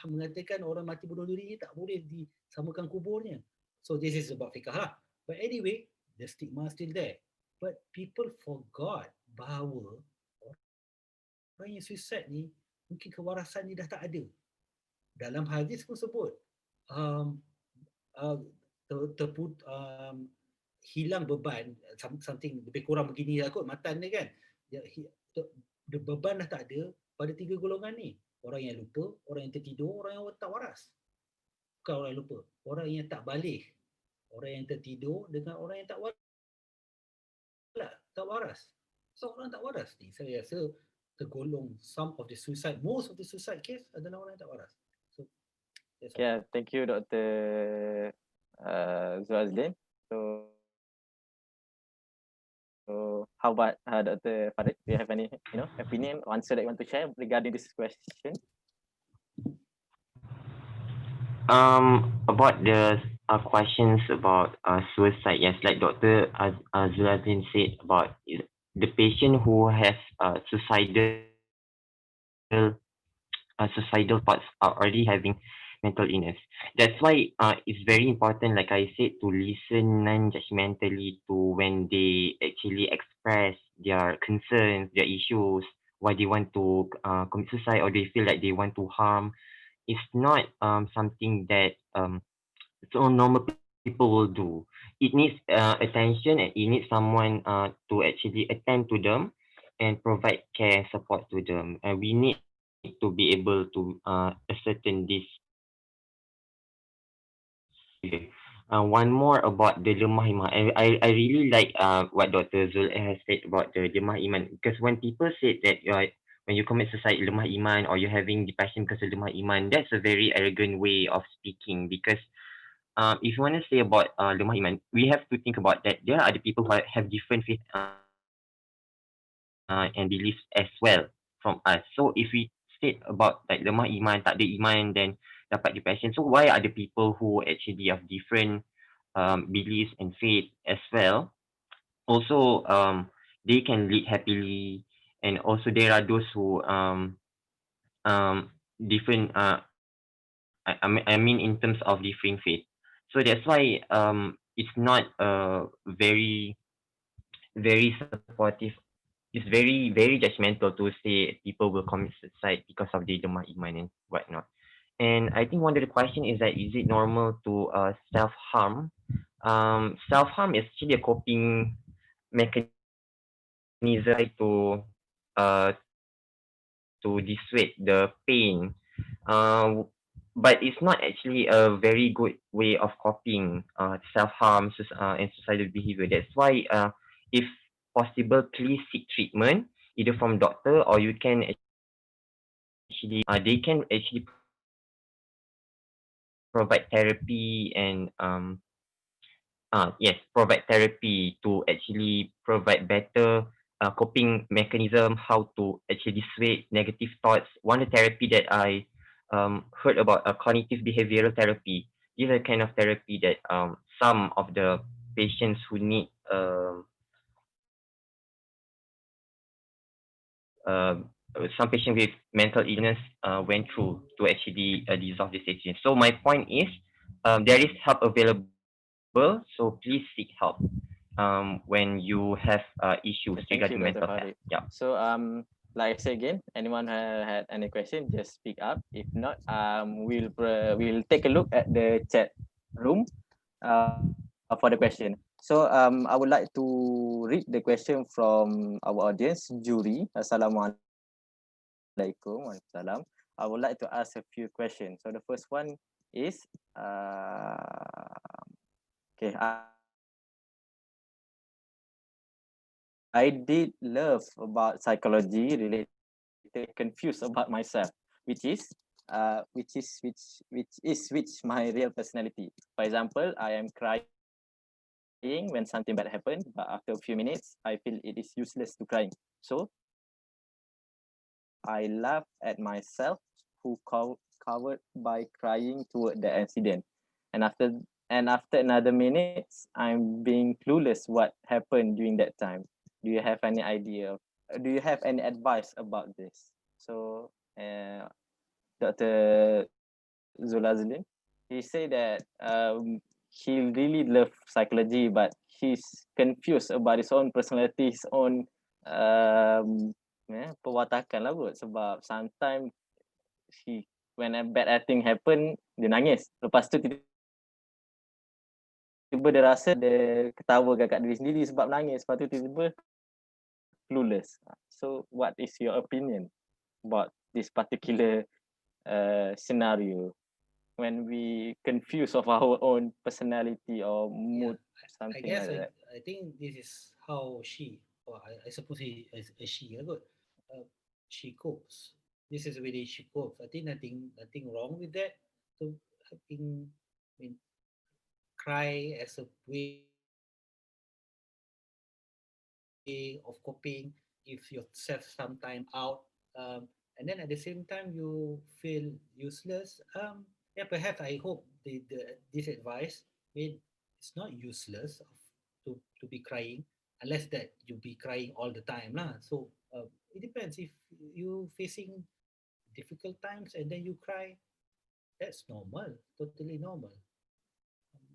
mengatakan orang mati bunuh diri tak boleh disamakan kuburnya. So this is about fiqh lah. But anyway, the stigma is still there. But people forgot bahawa orang yang suicide ni mungkin kewarasan ni dah tak ada. Dalam hadis pun sebut hilang beban, something lebih kurang begini lah kot matan dia kan. Beban dah tak ada pada 3 golongan ni. Orang yang lupa, orang yang tertidur, orang yang tak waras. Bukan orang yang lupa, orang yang tak balik, orang yang tertidur dengan orang yang tak waras. So orang tak waras ni saya rasa tergolong some of the suicide, most of the suicide case adalah orang yang tak waras. So yeah, thank you Dr. Zul Azlin. So how about Dr. Farid? Do you have any opinion, answer that you want to share regarding this question? About the questions about suicide, yes, like Dr. Zul Azlin said about the patient who has suicidal thoughts are already having mental illness. That's why it's very important, like I said, to listen non-judgmentally to when they actually express their concerns, their issues, why they want to commit suicide or they feel like they want to harm. It's not something that so normal people will do. It needs attention, and it needs someone to actually attend to them and provide care support to them. And we need to be able to ascertain this. one more about the lemah iman. I really like what Dr. Zul has said about the lemah iman, because when people say that when you commit suicide lemah iman, or you're having depression because of lemah iman, that's a very arrogant way of speaking. Because if you want to say about lemah iman, we have to think about that there are other people who have different faith and beliefs as well from us. So if we state about like lemah iman, tak ada iman, then dapat depression. So why are the people who actually have different beliefs and faith as well? Also, they can lead happily, and also there are those who different. I mean in terms of differing faith. So that's why it's not very very supportive. It's very judgmental to say people will commit suicide because of the lemah iman and whatnot. And I think one of the question is that, is it normal to self harm? Self harm is actually a coping mechanism uh to dissuade the pain. Uh, but it's not actually a very good way of coping self harm and suicidal behavior. That's why if possible, please seek treatment either from doctor, or you can actually they can actually provide therapy and yes, provide therapy to actually provide better coping mechanism, how to actually dissuade negative thoughts. One of the therapy that I heard about, cognitive behavioral therapy. This is a kind of therapy that some of the patients who need some patient with mental illness went through to actually dissolve this addiction. So my point is, there is help available. So please seek help when you have issues Thank you, regarding Dr. mental Farid. health. Yeah. So like I said again, anyone had any question, just speak up. If not, we'll take a look at the chat room for the question. So I would like to read the question from our audience, Juri. Assalamualaikum. Waalaikumsalam. I would like to ask a few questions. So the first one is, okay, I did love about psychology related, confused about myself, which is which my real personality. For example, I am crying when something bad happened, but after a few minutes, I feel it is useless to crying. So I laugh at myself, who covered by crying toward the incident, and after another minutes, I'm being clueless what happened during that time. Do you have any idea? Do you have any advice about this? So, Dr. Zul Azlin, he said that he really loves psychology, but he's confused about his own personality, his own perwatakan lah kot. Sebab sometimes when a bad thing happen, dia nangis. Lepas tu tiba dia rasa dia ketawa kat diri sendiri sebab nangis. Lepas tu tiba-tiba clueless. So what is your opinion about this particular scenario when we confuse of our own personality or mood, something I guess like that? I think this is how she, or I suppose he is a she, good. She copes. This is the way she copes. I think nothing wrong with that. So I think, I mean, cry as a way of coping, give yourself some time out, and then at the same time you feel useless. Yeah, perhaps I hope this advice made it's not useless to be crying, unless that you be crying all the time lah. So it depends. If you facing difficult times and then you cry, that's normal, totally normal.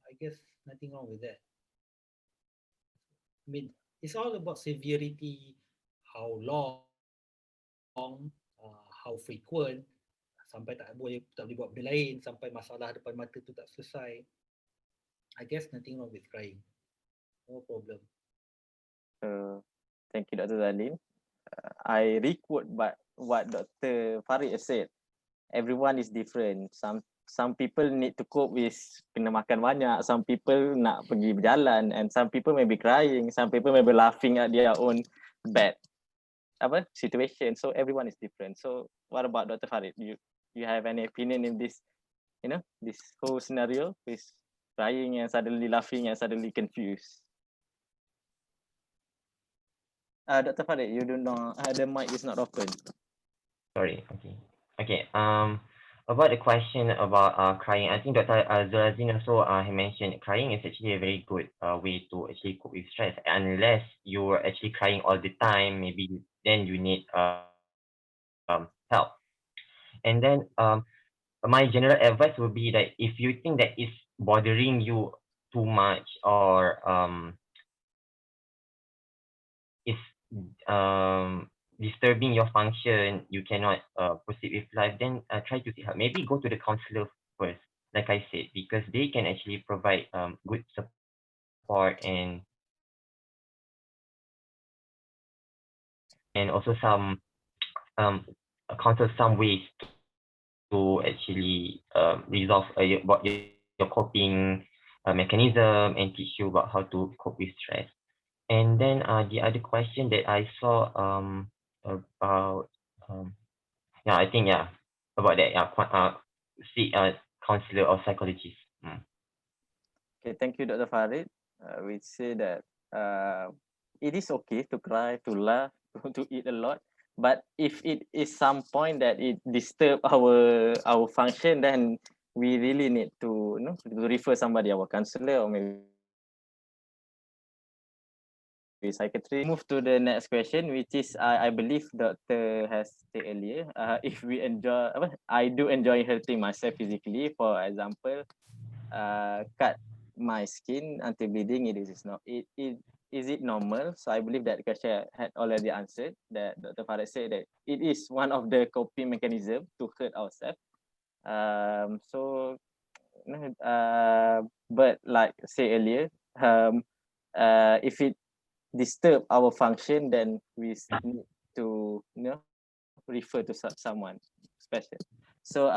I guess nothing wrong with that. I mean, it's all about severity, how long, how frequent, sampai tak boleh buat benda lain, sampai masalah depan mata tu tak selesai. I guess nothing wrong with crying. No problem. Thank you, Dr. Zalin. I requote what Dr. Farid said. Everyone is different. Some some people need to cope with kena makan banyak, some people nak pergi berjalan, and some people may be crying, some people may be laughing at their own bad situation. So everyone is different. So what about Dr. Farid? You have any opinion in this, this whole scenario with crying and suddenly laughing and suddenly confused? Dr. Farid, you don't know, the mic is not open. Sorry. Okay. About the question about crying, I think Dr. Zul Azlin also he mentioned crying is actually a very good way to actually cope with stress. Unless you're actually crying all the time, maybe then you need help. And then my general advice would be that if you think that it's bothering you too much or it's disturbing your function, you cannot proceed with life, then try to seek help. Maybe go to the counselor first, like I said, because they can actually provide good support and also some counsel some ways to actually resolve your coping mechanism and teach you about how to cope with stress. And then the other question that I saw about I think about that see a counselor or psychologist. Okay, thank you, Dr. Farid. We say that it is okay to cry, to laugh, to eat a lot, but if it is some point that it disturb our function, then we really need to to refer somebody, our counselor or maybe psychiatrist. Move to the next question, which is I believe Doctor has said earlier. If we enjoy, I do enjoy hurting myself physically. For example, cut my skin until bleeding. Is it normal? So I believe that question had already answered. That Dr. Farid said that it is one of the coping mechanism to hurt ourselves. But like I said earlier, if it disturb our function, then we need to refer to someone special. So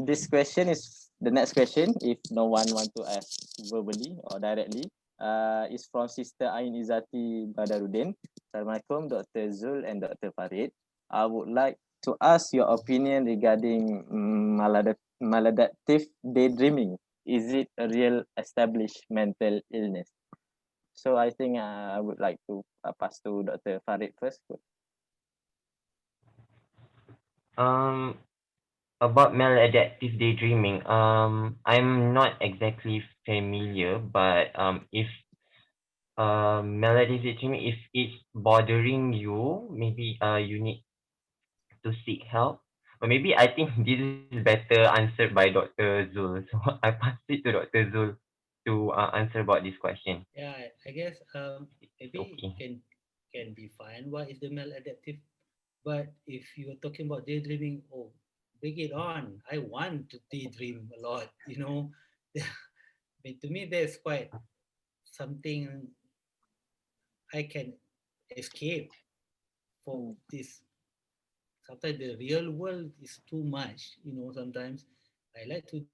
this question is the next question, if no one want to ask verbally or directly, is from Sister Ain Izzati Badarudin. Assalamualaikum, Dr. Zul and Dr. Farid. I would like to ask your opinion regarding maladaptive daydreaming. Is it a real established mental illness? So I think I would like to pass to Dr. Farid first. About maladaptive daydreaming, I'm not exactly familiar, but if maladaptive daydreaming, if it's bothering you, maybe you need to seek help. But maybe I think this is better answered by Dr. Zul. So I pass it to Dr. Zul to answer about this question. Yeah, I guess maybe Okay. can define what is the maladaptive. But if you're talking about daydreaming, oh, bring it on. I want to daydream a lot, But to me, there's quite something I can escape from this. Sometimes the real world is too much, sometimes I like to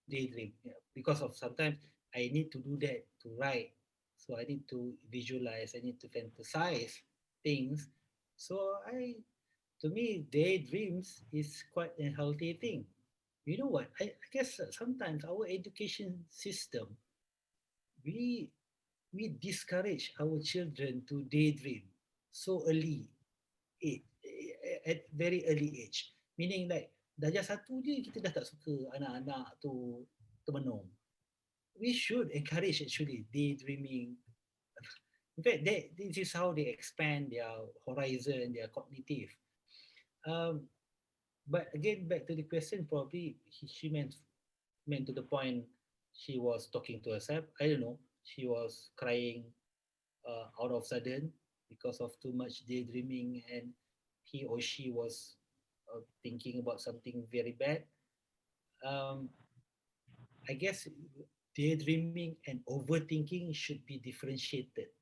daydream because of sometimes I need to do that to write. So I need to visualize, I need to fantasize things. So to me, daydreams is quite a healthy thing. You know what? I guess sometimes our education system, we we discourage our children to daydream so early, at very early age. Meaning like darjah satu je kita dah tak suka anak-anak tu termenung. We should encourage actually daydreaming. In fact, this is how they expand their horizon, their cognitive. Um, but again, back to the question, probably she meant to the point she was talking to herself. I don't know. She was crying out of sudden because of too much daydreaming, and he or she was thinking about something very bad. Um, I guess daydreaming and overthinking should be differentiated.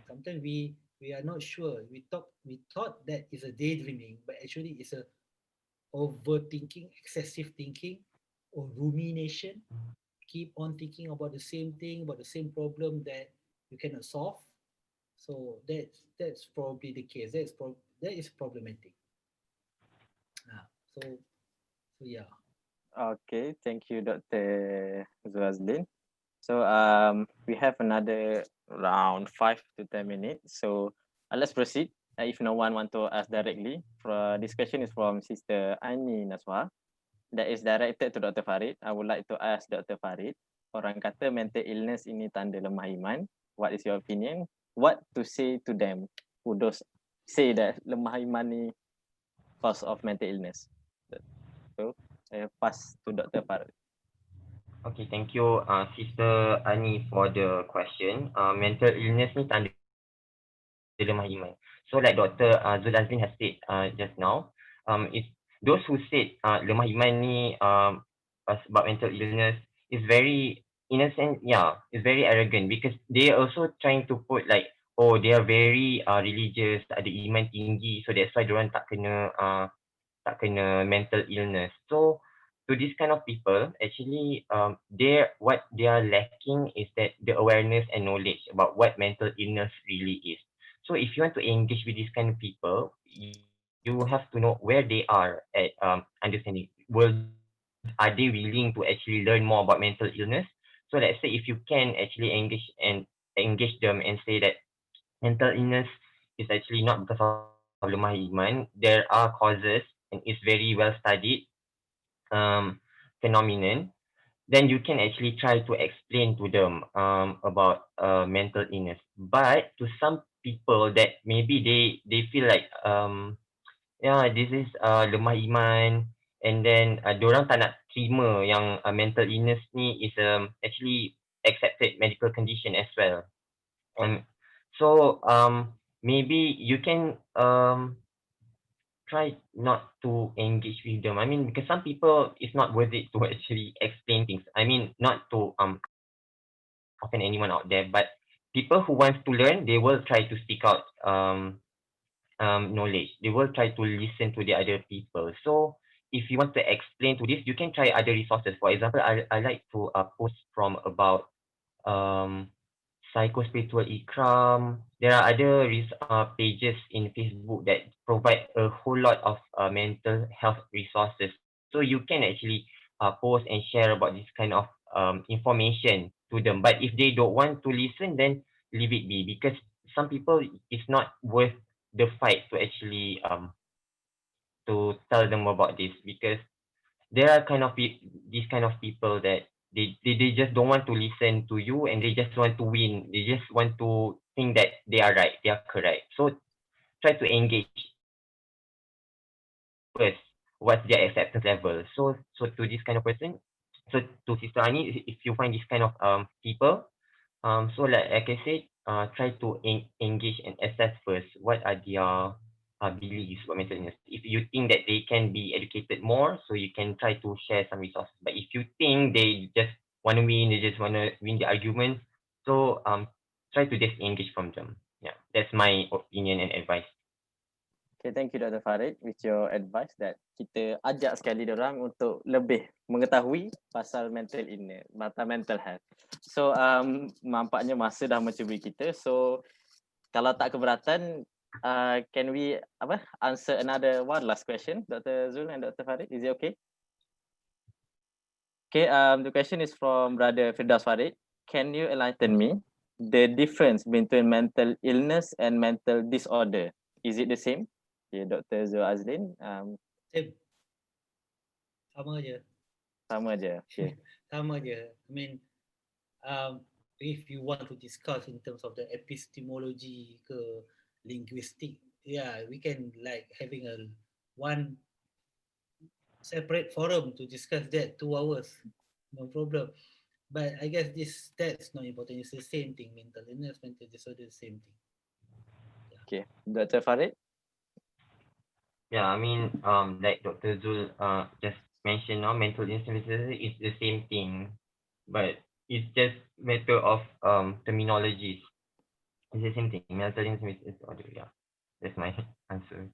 Sometimes we are not sure. We thought that is a daydreaming, but actually it's a overthinking, excessive thinking. or rumination, keep on thinking about the same thing, about the same problem that you cannot solve. So that's probably the case. That is problematic. Ah, so yeah. Okay, thank you, Dr. Zul Azlin. So we have another round 5 to 10 minutes. So let's proceed. If no one want to ask directly, this question is from Sister Ani Naswa. That is directed to Dr. Farid. I would like to ask Dr. Farid. Orang kata mental illness ini tanda lemah iman. What is your opinion? What to say to them who those say that lemah iman ni cause of mental illness? So pass to Dr. Farid. Okay, thank you, Sister Ani, for the question. Mental illness ni tanda lemah iman. So, like Dr. Zul Azlin has said just now, it's those who said lemah iman ni about mental illness is very, in a sense, yeah, it's very arrogant because they are also trying to put like, oh, they are very religious, ada iman tinggi, so that's why diorang tak kena mental illness. So to this kind of people, actually, what they are lacking is that the awareness and knowledge about what mental illness really is. So if you want to engage with these kind of people, you have to know where they are at understanding. Are they willing to actually learn more about mental illness? So let's say if you can actually engage them and say that mental illness is actually not because of lemah iman. There are causes and it's very well studied phenomenon. Then you can actually try to explain to them about mental illness. But to some people that maybe they feel like yeah, this is lemah iman, and then diorang tak nak terima yang mental illness ni is actually accepted medical condition as well. So maybe you can try not to engage with them. I mean, because some people it's not worth it to actually explain things. I mean, not to offend anyone out there, but people who want to learn, they will try to seek out knowledge. They will try to listen to the other people. So if you want to explain to this, you can try other resources. For example, I like to post from about psycho-spiritual ikram. There are other pages in Facebook that provide a whole lot of mental health resources. So you can actually post and share about this kind of information to them. But if they don't want to listen, then leave it be, because some people it's not worth the fight to actually to tell them about this, because there are these kind of people that they just don't want to listen to you, and they just want to win. They just want to think that they are right, they are correct. So try to engage first. What's their acceptance level? So to this kind of person, so to Sister Ani, if you find this kind of people, so like I said, try to engage and assess first what are their beliefs about mental illness. If you think that they can be educated more, so you can try to share some resources. But if you think they just want to win, they just want to win the argument, so try to disengage from them. Yeah, that's my opinion and advice. Okay, thank you Dr. Farid with your advice that kita ajak sekali diorang untuk lebih mengetahui pasal mental illness, mental health. So nampaknya masa dah mencuri kita. So kalau tak keberatan, can we answer another one last question, Dr. Zul and Dr. Farid? Is it okay? Okay, the question is from Brother Firdaus Farid. Can you enlighten me the difference between mental illness and mental disorder? Is it the same? Okay, Dr. Zul Azlin. Same. Sama je. Sama je. Okay. Sama je. I mean, if you want to discuss in terms of the epistemology ke linguistic, yeah, we can like having a one separate forum to discuss that 2 hours, no problem. But I guess that's not important. It's the same thing. Mental illness, mental disorder, same thing. Yeah. Okay, Dr. Farid. Yeah, I mean, like Dr. Zul just mentioned, mental illness is the same thing, but it's just matter of terminologies. It's the same thing. Mental illness disorder. Yeah, that's my answer.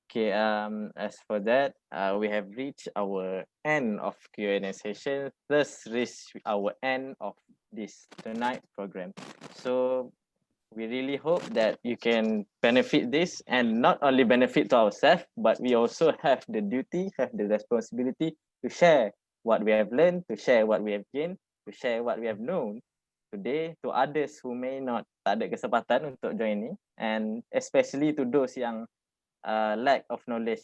Okay, as for that, we have reached our end of Q&A session, thus reached our end of this tonight program. So we really hope that you can benefit this, and not only benefit to ourselves, but we also have the duty, have the responsibility to share what we have learned, to share what we have gained, to share what we have known today to others who may not tak ada kesempatan untuk join ni, and especially to those yang lack of knowledge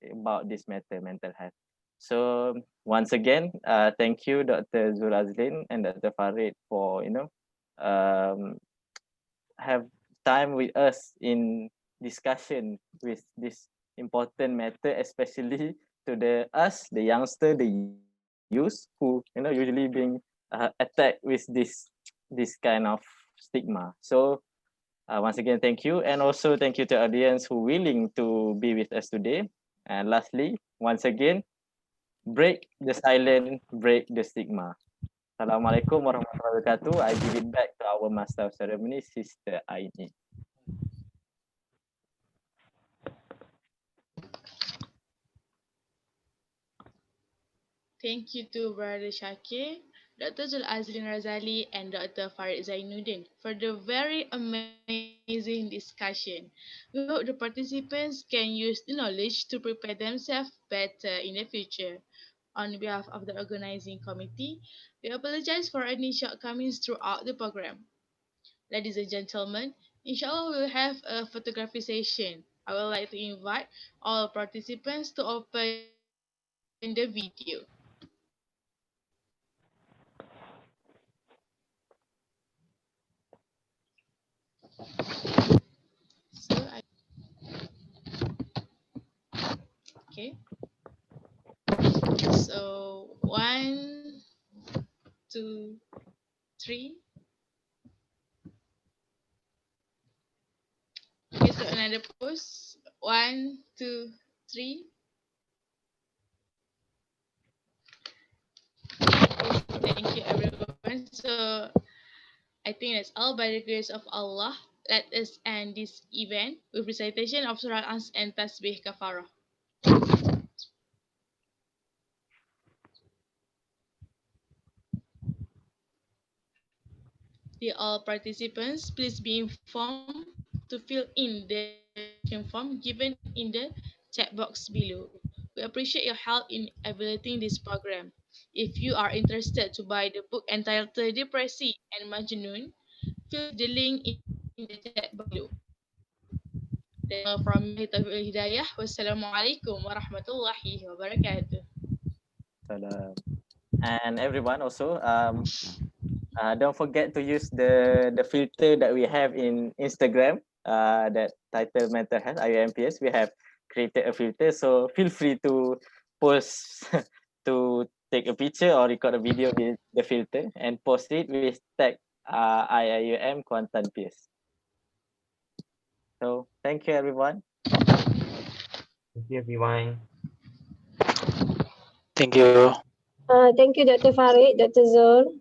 about this matter, mental health. So once again, thank you, Dr. Zul Azlin and Dr. Farid, for have time with us in discussion with this important matter, especially to the youngster, the youth who usually being attacked with this kind of stigma. So once again, thank you, and also thank you to audience who willing to be with us today. And lastly, once again, break the silence, break the stigma. Assalamualaikum warahmatullahi wabarakatuh. I give it back to our master of ceremony, Sister Aini. Thank you to Brother Shakir, Dr. Zul Azlin Razali, and Dr. Farid Zainuddin for the very amazing discussion. We hope the participants can use the knowledge to prepare themselves better in the future. On behalf of the organizing committee, we apologize for any shortcomings throughout the program. Ladies and gentlemen, inshallah we'll have a photography session. I would like to invite all participants to open the video. Okay. So 1, 2, 3. Okay, so another pose. 1, 2, 3. Thank you, everyone. So I think that's all. By the grace of Allah, let us end this event with recitation of Surah As and Tasbih Kafarah. Dear all participants, please be informed to fill in the form given in the chat box below. We appreciate your help in evaluating this program. If you are interested to buy the book entitled Depresi and Majnun, fill the link in the chat below. That's all from me, Taufiq Hidayah. Wassalamualaikum warahmatullahi wabarakatuh. Salam. And everyone also, don't forget to use the filter that we have in Instagram, that title Mental Health IUMPS. We have created a filter, so feel free to post to take a picture or record a video with the filter and post it with tag IIUM Kuantan PS. So thank you, everyone. Thank you, everyone. Thank you. Thank you, Dr. Farid, Dr. Zul.